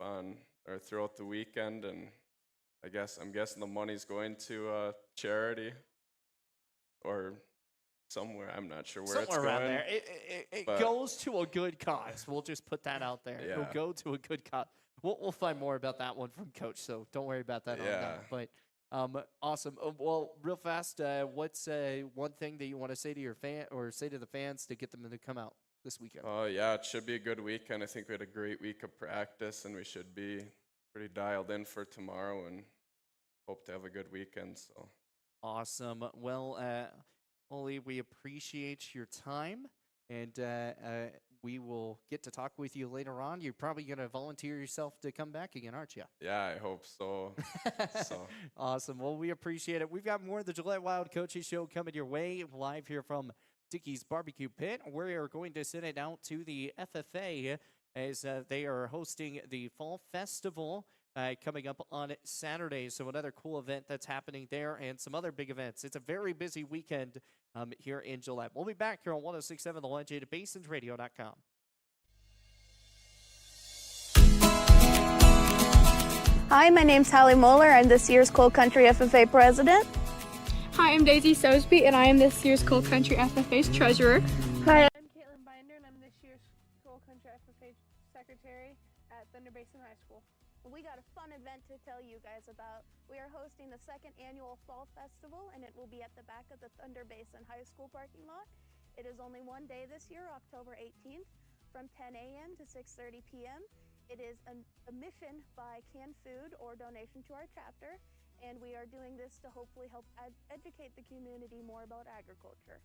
throughout the weekend, and I'm guessing the money's going to charity or somewhere. I'm not sure where Somewhere it's around going. there. It goes to a good cause. We'll just put that out there. It'll Yeah. go to a good cause. We'll find more about that one from Coach, so don't worry about that on Yeah. that. But awesome. Well, real fast, what's one thing that you want to say to your fan or say to the fans to get them to come out this weekend? Yeah, it should be a good weekend. I think we had a great week of practice, and we should be pretty dialed in for tomorrow, and hope to have a good weekend. So Awesome. Well, Oli, we appreciate your time, and we will get to talk with you later on. You're probably going to volunteer yourself to come back again, aren't you? yeah, I hope so. So Awesome. Well, we appreciate it. We've got more of the Gillette Wild Coaches Show coming your way live here from Dickey's Barbecue Pit. We are going to send it out to the FFA as they are hosting the Fall Festival coming up on Saturday. So another cool event that's happening there and some other big events. It's a very busy weekend here in Gillette. We'll be back here on 106.7 The Ledge at BasonsRadio.com. Hi, my name's Hallie Moeller. I'm this year's Cold Country FFA president. Hi, I'm Daisy Sosby, and I am this year's Cold Country FFA's treasurer. Hi, I'm Caitlin Binder, and I'm this year's Cold Country FFA secretary at Thunder Basin High School. We got a fun event to tell you guys about. We are hosting the second annual Fall Festival, and it will be at the back of the Thunder Basin High School parking lot. It is only one day this year, October 18th, from 10 a.m. to 6:30 p.m. It is a mission by canned food or donation to our chapter, and we are doing this to hopefully help educate the community more about agriculture.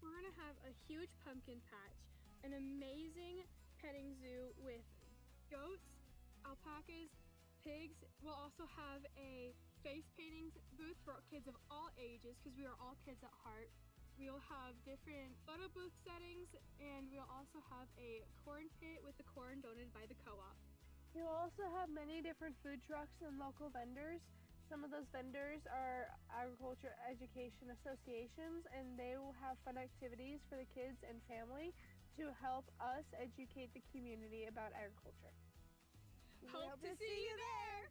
We're going to have a huge pumpkin patch, an amazing petting zoo with goats, alpacas, pigs. We'll also have a face painting booth for kids of all ages because we are all kids at heart. We'll have different photo booth settings, and we'll also have a corn pit with the corn donated by the co-op. You'll also have many different food trucks and local vendors. Some of those vendors are agriculture education associations, and they will have fun activities for the kids and family to help us educate the community about agriculture. Hope to see you there!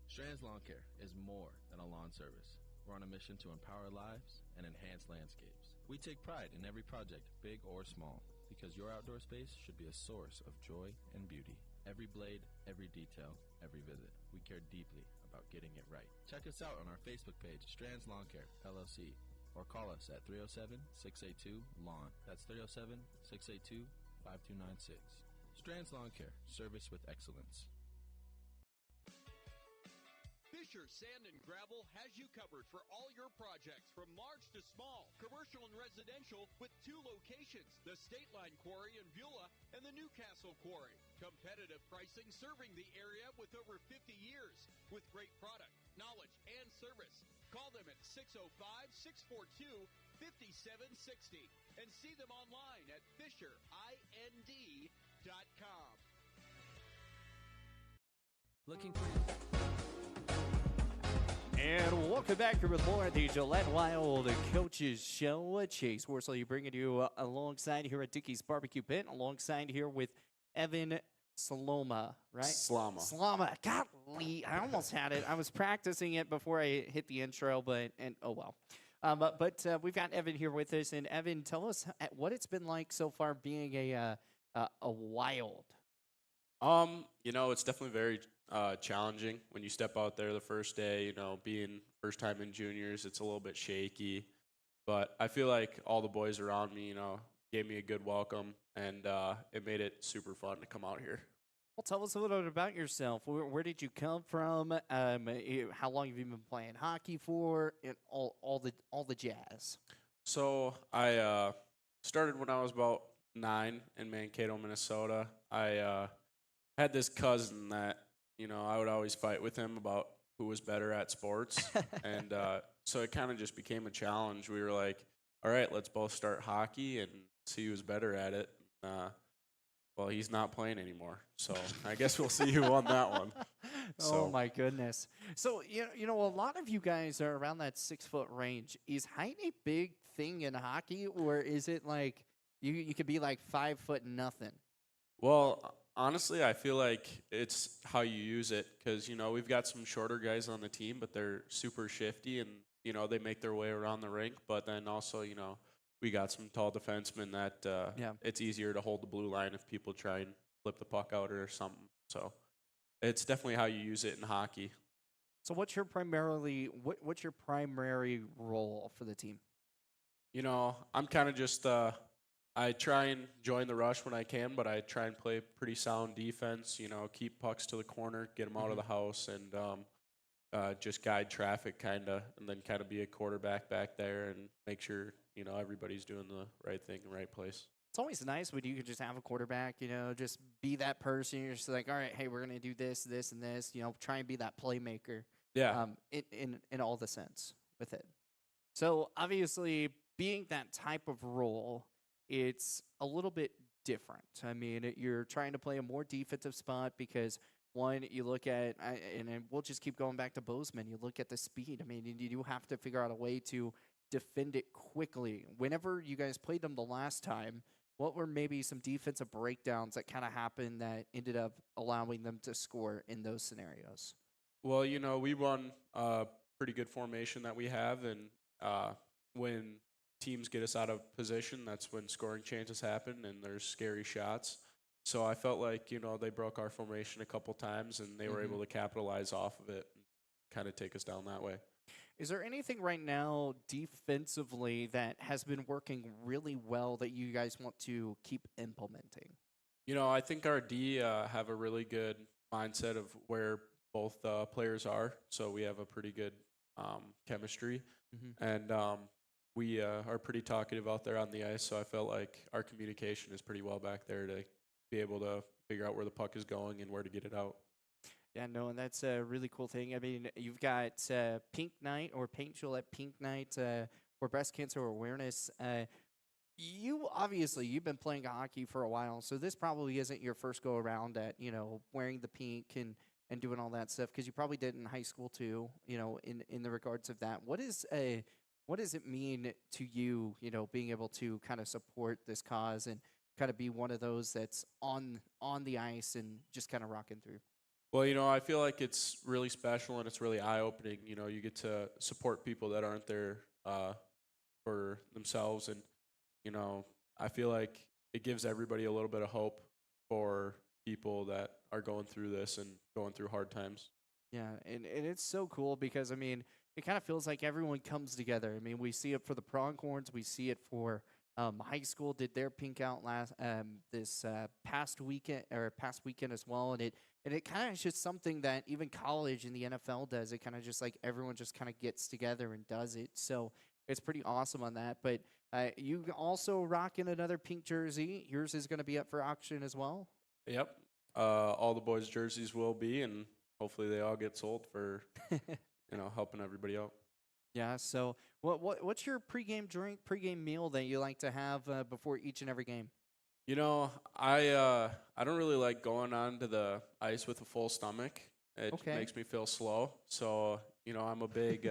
Strands Lawn Care is more than a lawn service. We're on a mission to empower lives and enhance landscapes. We take pride in every project, big or small, because your outdoor space should be a source of joy and beauty. Every blade, every detail, every visit. We care deeply about getting it right. Check us out on our Facebook page, Strands Lawn Care, LLC, or call us at 307-682-LAWN. That's 307-682-5296. Strands Lawn Care, service with excellence. Fisher Sand and Gravel has you covered for all your projects from large to small, commercial and residential, with 2 locations, the State Line Quarry in Beulah and the Newcastle Quarry. Competitive pricing serving the area with over 50 years, with great product, knowledge, and service. Call them at 605-642-5760 and see them online at FisherIND.com. Looking for And welcome back here with more of the Gillette Wild Coaches Show. Chase Worsley bringing you alongside here at Dickey's Barbecue Pit, alongside here with Evan Saloma, right? Slama. Golly, I almost had it. I was practicing it before I hit the intro, but oh well. But we've got Evan here with us, and Evan, tell us what it's been like so far being a Wild. It's definitely very challenging when you step out there the first day. Being first time in juniors, it's a little bit shaky, but I feel like all the boys around me, gave me a good welcome, and it made it super fun to come out here. Well, tell us a little bit about yourself. Where did you come from? How long have you been playing hockey for? And all the jazz. So I started when I was about 9 in Mankato, Minnesota. I had this cousin that I would always fight with him about who was better at sports, and so it kind of just became a challenge. We were like, all right, let's both start hockey and see who's better at it. Well, he's not playing anymore, so I guess we'll see who won that one. Oh my goodness! So a lot of you guys are around that 6-foot range. Is height a big thing in hockey, or is it like you could be like 5 foot nothing? Well, honestly, I feel like it's how you use it, because we've got some shorter guys on the team, but they're super shifty, and they make their way around the rink. But then also, we got some tall defensemen that it's easier to hold the blue line if people try and flip the puck out or something. So it's definitely how you use it in hockey. So what's your primary role for the team? I'm kind of just I try and join the rush when I can, but I try and play pretty sound defense, keep pucks to the corner, get them out of the house, and just guide traffic kind of, and then kind of be a quarterback back there and make sure, everybody's doing the right thing in the right place. It's always nice when you can just have a quarterback, just be that person. You're just like, all right, hey, we're going to do this, this, and this, try and be that playmaker. Yeah. In all the sense with it. So obviously being that type of role, it's a little bit different. I mean, you're trying to play a more defensive spot because, one, you look at, and we'll just keep going back to Bozeman, you look at the speed. I mean, you do have to figure out a way to defend it quickly. Whenever you guys played them the last time, what were maybe some defensive breakdowns that kind of happened that ended up allowing them to score in those scenarios? Well, we run a pretty good formation that we have, and when teams get us out of position, that's when scoring chances happen and there's scary shots. So I felt like, they broke our formation a couple times, and they were able to capitalize off of it and kind of take us down that way. Is there anything right now defensively that has been working really well that you guys want to keep implementing? I think our D have a really good mindset of where both players are. So we have a pretty good chemistry. And we are pretty talkative out there on the ice, so I felt like our communication is pretty well back there to be able to figure out where the puck is going and where to get it out. Yeah, no, and that's a really cool thing. I mean, you've got Pink Night or Paint Gillette Pink Night for breast cancer awareness. You've been playing hockey for a while, so this probably isn't your first go around at wearing the pink and doing all that stuff, because you probably did in high school too. In the regards of that, what does it mean to you? Being able to kind of support this cause and kind of be one of those that's on the ice and just kind of rocking through. Well, I feel like it's really special and it's really eye-opening. You get to support people that aren't there for themselves, and I feel like it gives everybody a little bit of hope for people that are going through this and going through hard times. Yeah, and it's so cool because I mean, it kind of feels like everyone comes together. I mean, we see it for the Pronghorns, we see it for high school did their pink out last this past weekend as well, and it kind of is just something that even college and the NFL does. It kind of just like everyone just kind of gets together and does it. So it's pretty awesome on that. But you also rocking another pink jersey. Yours is going to be up for auction as well. Yep. All the boys' jerseys will be, and hopefully they all get sold for, helping everybody out. Yeah. So what's your pregame drink, pregame meal that you like to have before each and every game? I don't really like going onto the ice with a full stomach. It makes me feel slow. So I'm a big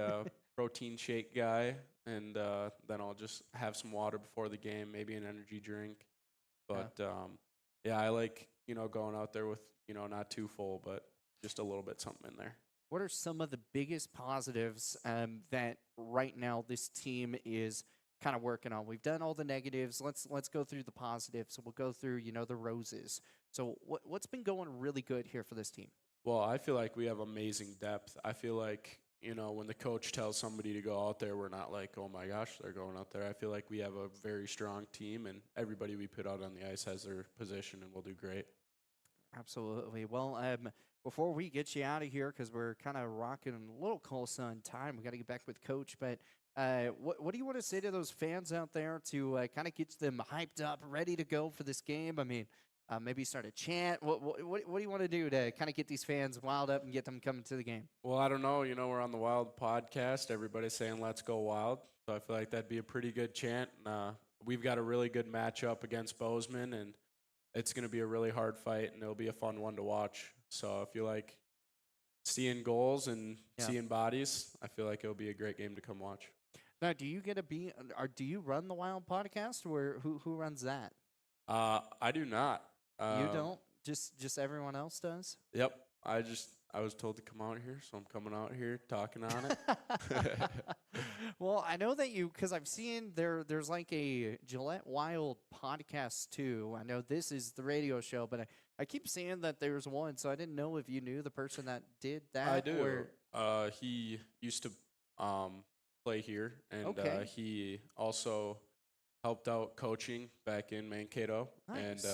protein shake guy, and then I'll just have some water before the game, maybe an energy drink. But I like going out there with not too full, but just a little bit something in there. What are some of the biggest positives that right now this team is kind of working on? We've done all the negatives. Let's go through the positives. We'll go through the roses. So what's been going really good here for this team? Well, I feel like we have amazing depth. I feel like when the coach tells somebody to go out there, we're not like, oh my gosh, they're going out there. I feel like we have a very strong team, and everybody we put out on the ice has their position and will do great. Absolutely. Well, before we get you out of here, because we're kind of rocking a little close on time, we got to get back with Coach. But what do you want to say to those fans out there to kind of get them hyped up, ready to go for this game? I mean, maybe start a chant. What do you want to do to kind of get these fans wild up and get them coming to the game? Well, I don't know. We're on the Wild podcast. Everybody's saying, let's go Wild. So I feel like that'd be a pretty good chant. We've got a really good matchup against Bozeman, and it's going to be a really hard fight, and it'll be a fun one to watch. So if you like seeing goals and seeing bodies, I feel like it'll be a great game to come watch. Now, do you do you run the Wild podcast, or who runs that? I do not. You don't? Just everyone else does? Yep. I was told to come out here, so I'm coming out here talking on it. Well, I know that because I've seen there's like a Gillette Wild podcast too. I know this is the radio show, but I keep seeing that there's one, so I didn't know if you knew the person that did that. I do. He used to play here, and he also helped out coaching back in Mankato. Nice.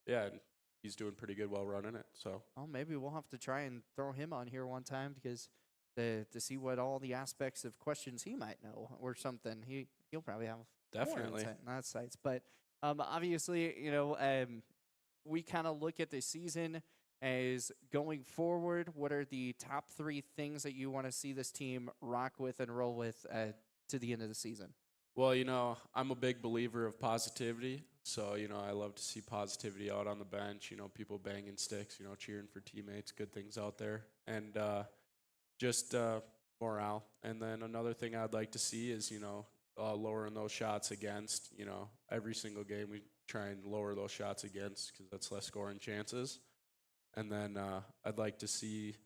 And he's doing pretty good while running it. So, well, maybe we'll have to try and throw him on here one time because to see what all the aspects of questions he might know or something. He'll probably have definitely more insight on that sites. But obviously, we kind of look at the season as going forward. What are the top 3 things that you want to see this team rock with and roll with to the end of the season? Well, I'm a big believer of positivity. So, I love to see positivity out on the bench, people banging sticks, cheering for teammates, good things out there, and just morale. And then another thing I'd like to see is, lowering those shots against, every single game we try and lower those shots against because that's less scoring chances. And then I'd like to see,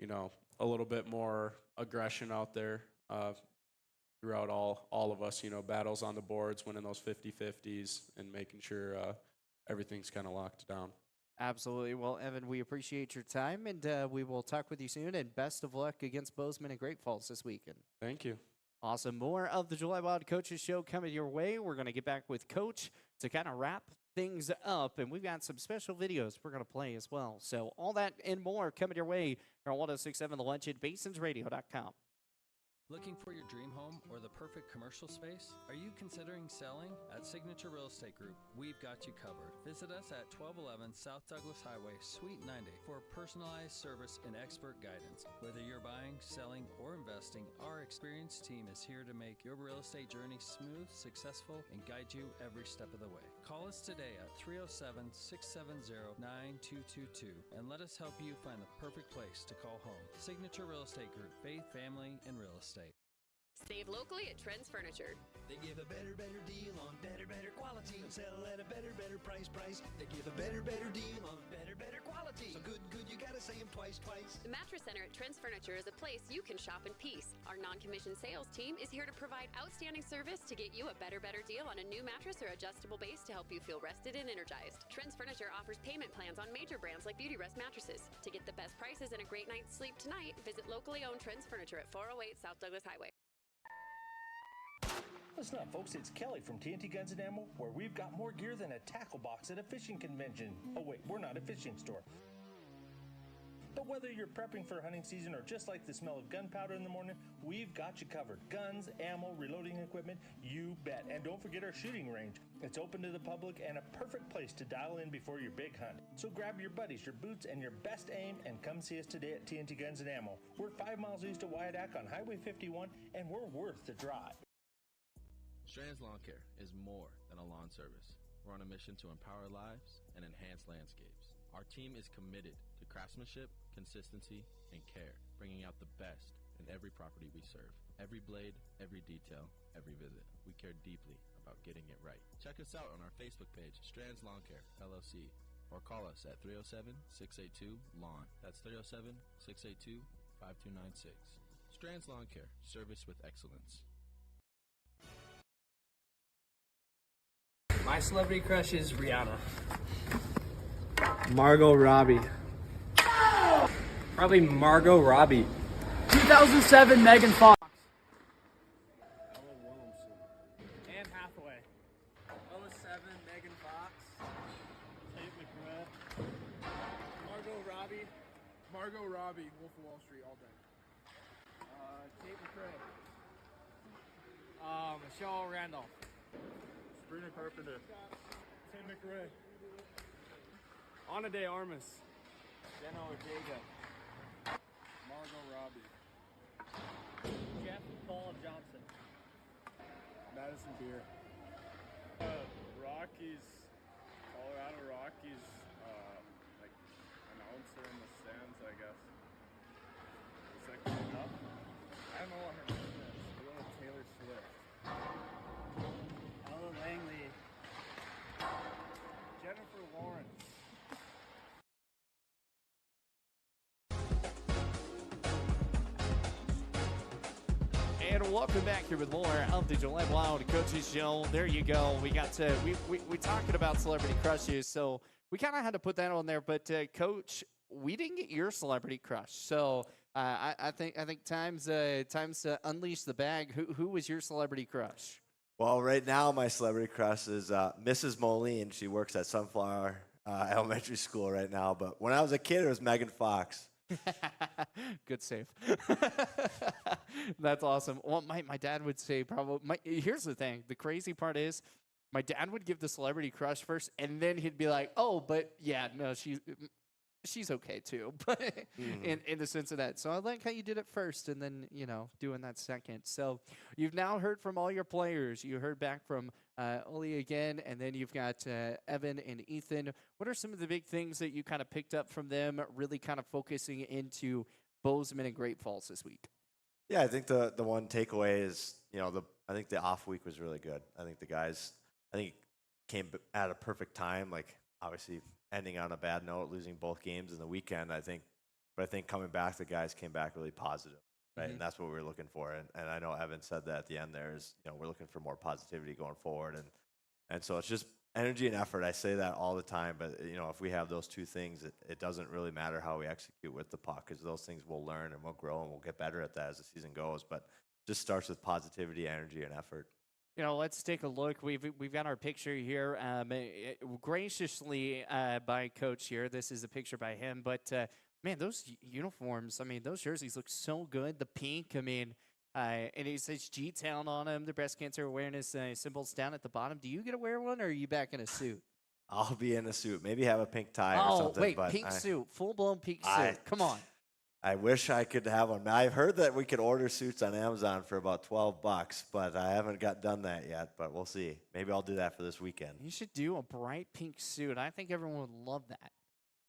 a little bit more aggression out there throughout all of us, battles on the boards, winning those 50-50s, and making sure everything's kind of locked down. Absolutely. Well, Evan, we appreciate your time, and we will talk with you soon, and best of luck against Bozeman and Great Falls this weekend. Thank you. Awesome. More of the July Wild Coaches Show coming your way. We're going to get back with Coach to kind of wrap things up, and we've got some special videos we're going to play as well. So all that and more coming your way on 106.7 The Lunch at BasonsRadio.com. Looking for your dream home or the perfect commercial space? Are you considering selling? At Signature Real Estate Group, we've got you covered. Visit us at 1211 South Douglas Highway, Suite 90 for personalized service and expert guidance. Whether you're buying, selling, or investing, our experienced team is here to make your real estate journey smooth, successful, and guide you every step of the way. Call us today at 307-670-9222 and let us help you find the perfect place to call home. Signature Real Estate Group, faith, family, and real estate. Save locally at Trends Furniture. They give a better deal on better quality. sell at a better price. They give a better deal on better quality. So good, you gotta say them twice. The Mattress Center at Trent's Furniture is a place you can shop in peace. Our non-commissioned sales team is here to provide outstanding service to get you a better deal on a new mattress or adjustable base to help you feel rested and energized. Trent's Furniture offers payment plans on major brands like Beauty Rest mattresses. To get the best prices and a great night's sleep tonight, visit locally owned Trent's Furniture at 408 South Douglas Highway. Listen up, folks. It's Kelly from TNT Guns and Ammo, where we've got more gear than a tackle box at a fishing convention. Oh, wait, we're not a fishing store. But whether you're prepping for hunting season or just like the smell of gunpowder in the morning, we've got you covered. Guns, ammo, reloading equipment, you bet. And don't forget our shooting range. It's open to the public and a perfect place to dial in before your big hunt. So grab your buddies, your boots, and your best aim and come see us today at TNT Guns and Ammo. We're 5 miles east of Wyandotte on Highway 51, and we're worth the drive. Strands Lawn Care is more than a lawn service. We're on a mission to empower lives and enhance landscapes. Our team is committed to craftsmanship, consistency, and care, bringing out the best in every property we serve. Every blade, every detail, every visit. We care deeply about getting it right. Check us out on our Facebook page, Strands Lawn Care, LLC, or call us at 307-682-LAWN. That's 307-682-5296. Strands Lawn Care, service with excellence. My celebrity crush is Rihanna. Margot Robbie. Probably Margot Robbie. 2007 Megan Fox. Anne Hathaway. 07 Megan Fox. Tate McRae. Margot Robbie. Wolf of Wall Street all day. Tate McRae. Michelle Randolph. Sabrina Carpenter. Tate McRae. Ana de Armas. Jenna Ortega. Margot Robbie. Jeff Paul Johnson. Madison Beer. Rockies. Colorado Rockies. Like announcer in the stands, I guess. Is that good enough? I don't know what her name is. We're going with Taylor Swift. Ella Langley. Jennifer Lawrence. And welcome back here with more of the Gillette Wild Coaches Show. There you go. We got to we talking about celebrity crushes, so we kind of had to put that on there. But Coach, we didn't get your celebrity crush, so I think time's to unleash the bag. Who was your celebrity crush? Well, right now my celebrity crush is Mrs. Moline. She works at Sunflower Elementary School right now. But when I was a kid, it was Megan Fox. Good save. That's awesome. Well, my dad would say probably. Here's the thing. The crazy part is, my dad would give the celebrity crush first, and then he'd be like, "Oh, but yeah, no, she's okay too." But in the sense of that, so I like how you did it first, and then doing that second. So you've now heard from all your players. You heard back from Oli again, and then you've got Evan and Ethan. What are some of the big things that you kind of picked up from them, really kind of focusing into Bozeman and Great Falls this week? Yeah, I think the one takeaway is I think the off week was really good. I think the guys came at a perfect time. Like obviously ending on a bad note, losing both games in the weekend. I think coming back, the guys came back really positive. Right, and that's what we were looking for. And I know Evan said that at the end there is, we're looking for more positivity going forward. And so it's just energy and effort. I say that all the time, but, if we have those two things, it doesn't really matter how we execute with the puck, because those things we'll learn and we'll grow and we'll get better at that as the season goes. But it just starts with positivity, energy, and effort. Let's take a look. We've got our picture here, graciously by Coach here. This is a picture by him, but man, those uniforms, those jerseys look so good. The pink, and it says G-Town on them. The breast cancer awareness symbols down at the bottom. Do you get to wear one, or are you back in a suit? I'll be in a suit. Maybe have a pink tie or something. Oh, wait, pink suit. Full-blown pink suit. Come on. I wish I could have one. I've heard that we could order suits on Amazon for about $12, but I haven't done that yet, but we'll see. Maybe I'll do that for this weekend. You should do a bright pink suit. I think everyone would love that.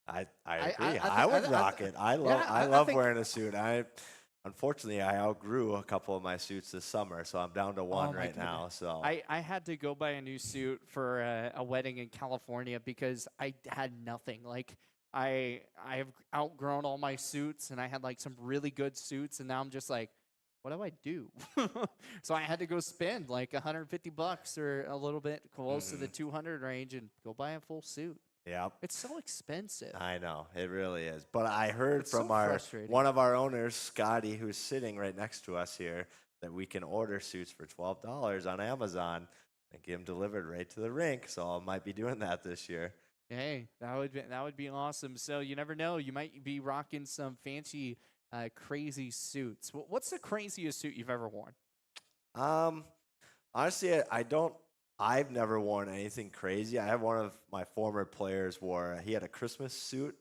I agree. I would rock it. I love wearing a suit. I'm unfortunately, I outgrew a couple of my suits this summer, so I'm down to one my right now. goodness. So I had to go buy a new suit for a wedding in California because I had nothing. Like I have outgrown all my suits, and I had like some really good suits, and now I'm just like, what do I do? So I had to go spend like $150 or a little bit close to the 200 range and go buy a full suit. Yep. It's so expensive. I know it really is. But I heard It's so from frustrating. one of our owners, Scotty, who's sitting right next to us here, that we can order suits for $12 on Amazon and get them delivered right to the rink. So I might be doing that this year. Hey, that would be awesome. So you never know, you might be rocking some fancy, crazy suits. What's the craziest suit you've ever worn? Honestly, I don't. I've never worn anything crazy. I have one of my former players wore. He had a Christmas suit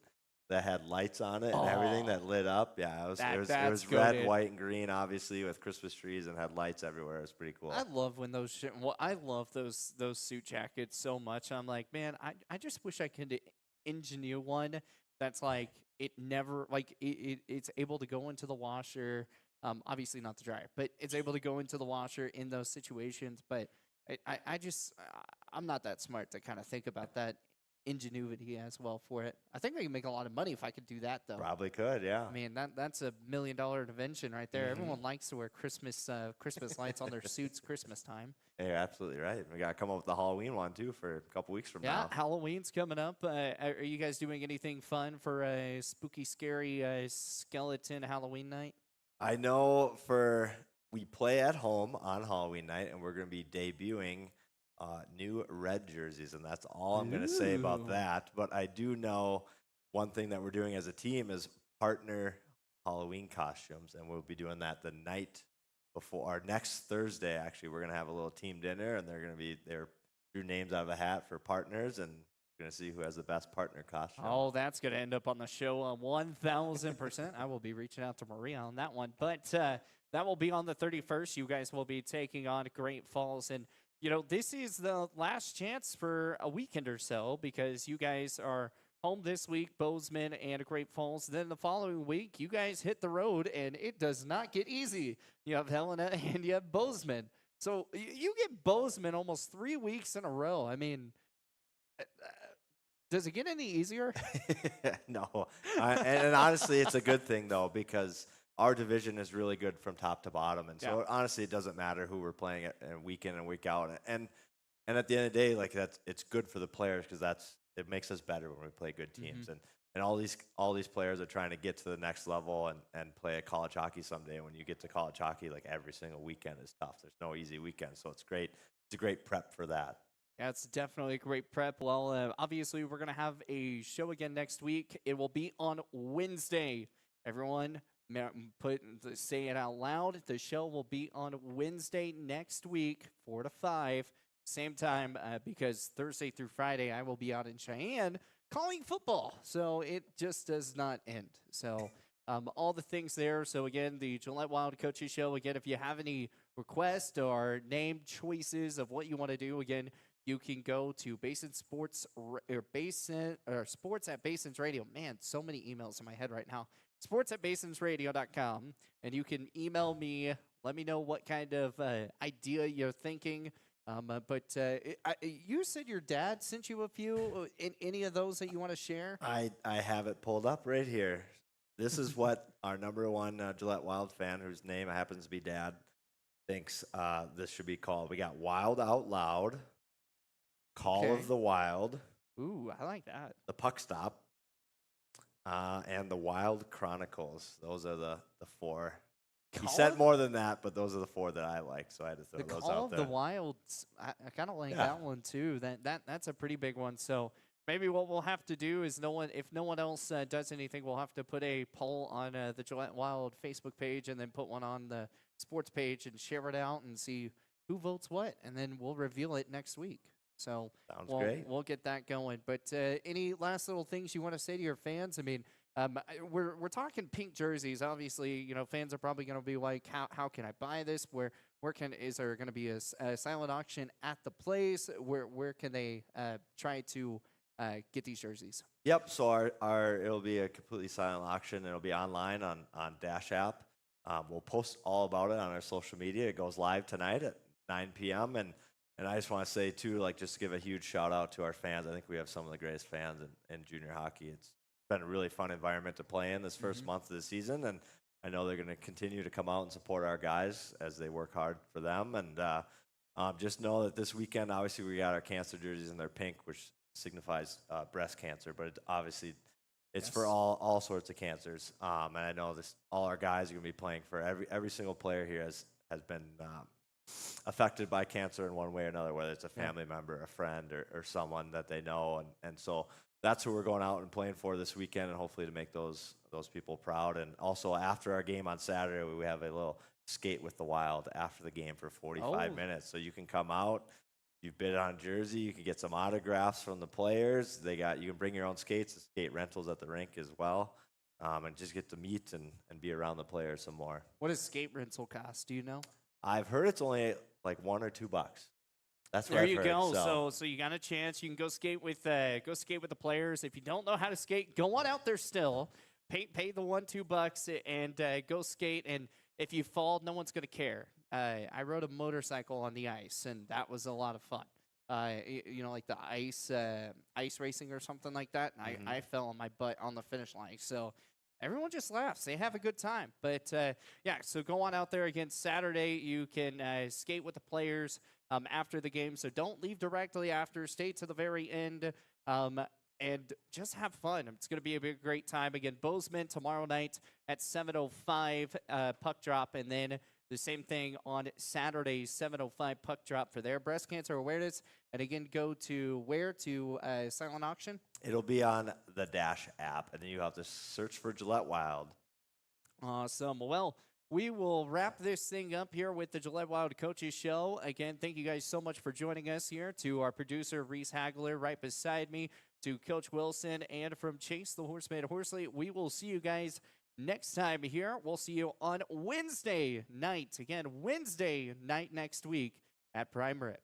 that had lights on it and everything that lit up. Yeah, it was That's red, goated. white, and green, obviously with Christmas trees and had lights everywhere. It was pretty cool. I love when those I love those suit jackets so much. I'm like, man, I just wish I could engineer one that's like it never like it's able to go into the washer. Obviously not the dryer, but it's able to go into the washer in those situations. But I just I'm not that smart to kind of think about that ingenuity as well for it. I think I can make a lot of money if I could do that though. Probably could, yeah. I mean that's $1 million invention right there. Everyone likes to wear Christmas lights on their suits Christmas time. Yeah, you're absolutely right. We got to come up with the Halloween one too for a couple weeks from now. Halloween's coming up. Are you guys doing anything fun for a spooky, scary skeleton Halloween night? I know we play at home on Halloween night, and we're going to be debuting new red jerseys, and that's all I'm going to say about Ooh. that. But I do know one thing that we're doing as a team is partner Halloween costumes, and we'll be doing that the night before our next Thursday. Actually, we're going to have a little team dinner, and they're drew names out of a hat for partners, and we're going to see who has the best partner costume. Oh, that's going to end up on the show 1,000%. I will be reaching out to Maria on that one. But that will be on the 31st. You guys will be taking on Great Falls. And, you know, this is the last chance for a weekend or so because you guys are home this week, Bozeman and Great Falls. Then the following week, you guys hit the road, and it does not get easy. You have Helena and you have Bozeman. So you get Bozeman almost 3 weeks in a row. I mean, does it get any easier? No. And honestly, it's a good thing, though, because our division is really good from top to bottom. And so, honestly, it doesn't matter who we're playing it week in and week out. And at the end of the day, like it's good for the players because it makes us better when we play good teams. And all these players are trying to get to the next level and play at college hockey someday. When you get to college hockey, like every single weekend is tough. There's no easy weekend, so it's great. It's a great prep for that. Yeah, it's definitely a great prep. Well, obviously, we're going to have a show again next week. It will be on Wednesday. Everyone, say it out loud. The show will be on Wednesday next week, 4 to 5, same time, because Thursday through Friday, I will be out in Cheyenne calling football. So it just does not end. So all the things there. So, again, the Gillette Wild Coaches Show. Again, if you have any requests or name choices of what you want to do, again, you can go to Basin Sports or Sports at Basin's Radio. Man, so many emails in my head right now. Sports at BasinsRadio.com, and you can email me. Let me know what kind of idea you're thinking. You said your dad sent you a few. In any of those that you want to share? I have it pulled up right here. This is what our number one Gillette Wild fan, whose name happens to be Dad, thinks this should be called. We got Wild Out Loud, Call of the Wild. Ooh, I like that. The Puck Stop, and the Wild Chronicles. Those are the four. He said more than that, but those are the four that I like, so I had to throw those out there. Call of the Wilds, I kind of like that one too. That's a pretty big one. So maybe what we'll have to do is if no one else does anything, we'll have to put a poll on the Gillette Wild Facebook page and then put one on the sports page and share it out and see who votes what, and then we'll reveal it next week. So we'll get that going. But any last little things you want to say to your fans? I mean, we're talking pink jerseys. Obviously, you know, fans are probably going to be like, how can I buy this? Is there going to be a silent auction at the place? Where can they try to get these jerseys? Yep. So it'll be a completely silent auction. It'll be online on Dash app. We'll post all about it on our social media. It goes live tonight at 9 p.m. And I just want to say, too, like, just give a huge shout out to our fans. I think we have some of the greatest fans in junior hockey. It's been a really fun environment to play in this first month of the season. And I know they're going to continue to come out and support our guys as they work hard for them. And just know that this weekend, obviously, we got our cancer jerseys and they're pink, which signifies breast cancer. But obviously, it's for all sorts of cancers. And I know all our guys are going to be playing for every single player here has been affected by cancer in one way or another, whether it's a family member, a friend, or someone that they know. And so that's who we're going out and playing for this weekend, and hopefully to make those people proud. And also after our game on Saturday, we have a little skate with the Wild after the game for 45 minutes. So you can come out, you bid on a jersey, you can get some autographs from the players. You can bring your own skates, the skate rentals at the rink as well, and just get to meet and be around the players some more. What does skate rental cost? Do you know? I've heard it's only like $1 or $2. That's what there I've you heard, go. So you got a chance. You can go skate with the players. If you don't know how to skate, go on out there still. Pay the $1-2 and go skate. And if you fall, no one's gonna care. I rode a motorcycle on the ice, and that was a lot of fun. Like the ice racing or something like that. And I fell on my butt on the finish line. So everyone just laughs. They have a good time. But, so go on out there again Saturday. You can skate with the players after the game. So don't leave directly after. Stay to the very end and just have fun. It's going to be a great time. Again, Bozeman tomorrow night at 7:05 puck drop. And then the same thing on Saturday, 7:05 puck drop for their breast cancer awareness. And again, go to where to silent auction? It'll be on the Dash app, and then you have to search for Gillette Wild. Awesome. Well, we will wrap this thing up here with the Gillette Wild Coaches Show. Again, thank you guys so much for joining us here. To our producer, Reese Hagler, right beside me, to Coach Wilson, and from Chase the Horseman Horsley. We will see you guys next time here. We'll see you on Wednesday night. Again, Wednesday night next week at Prime Rib.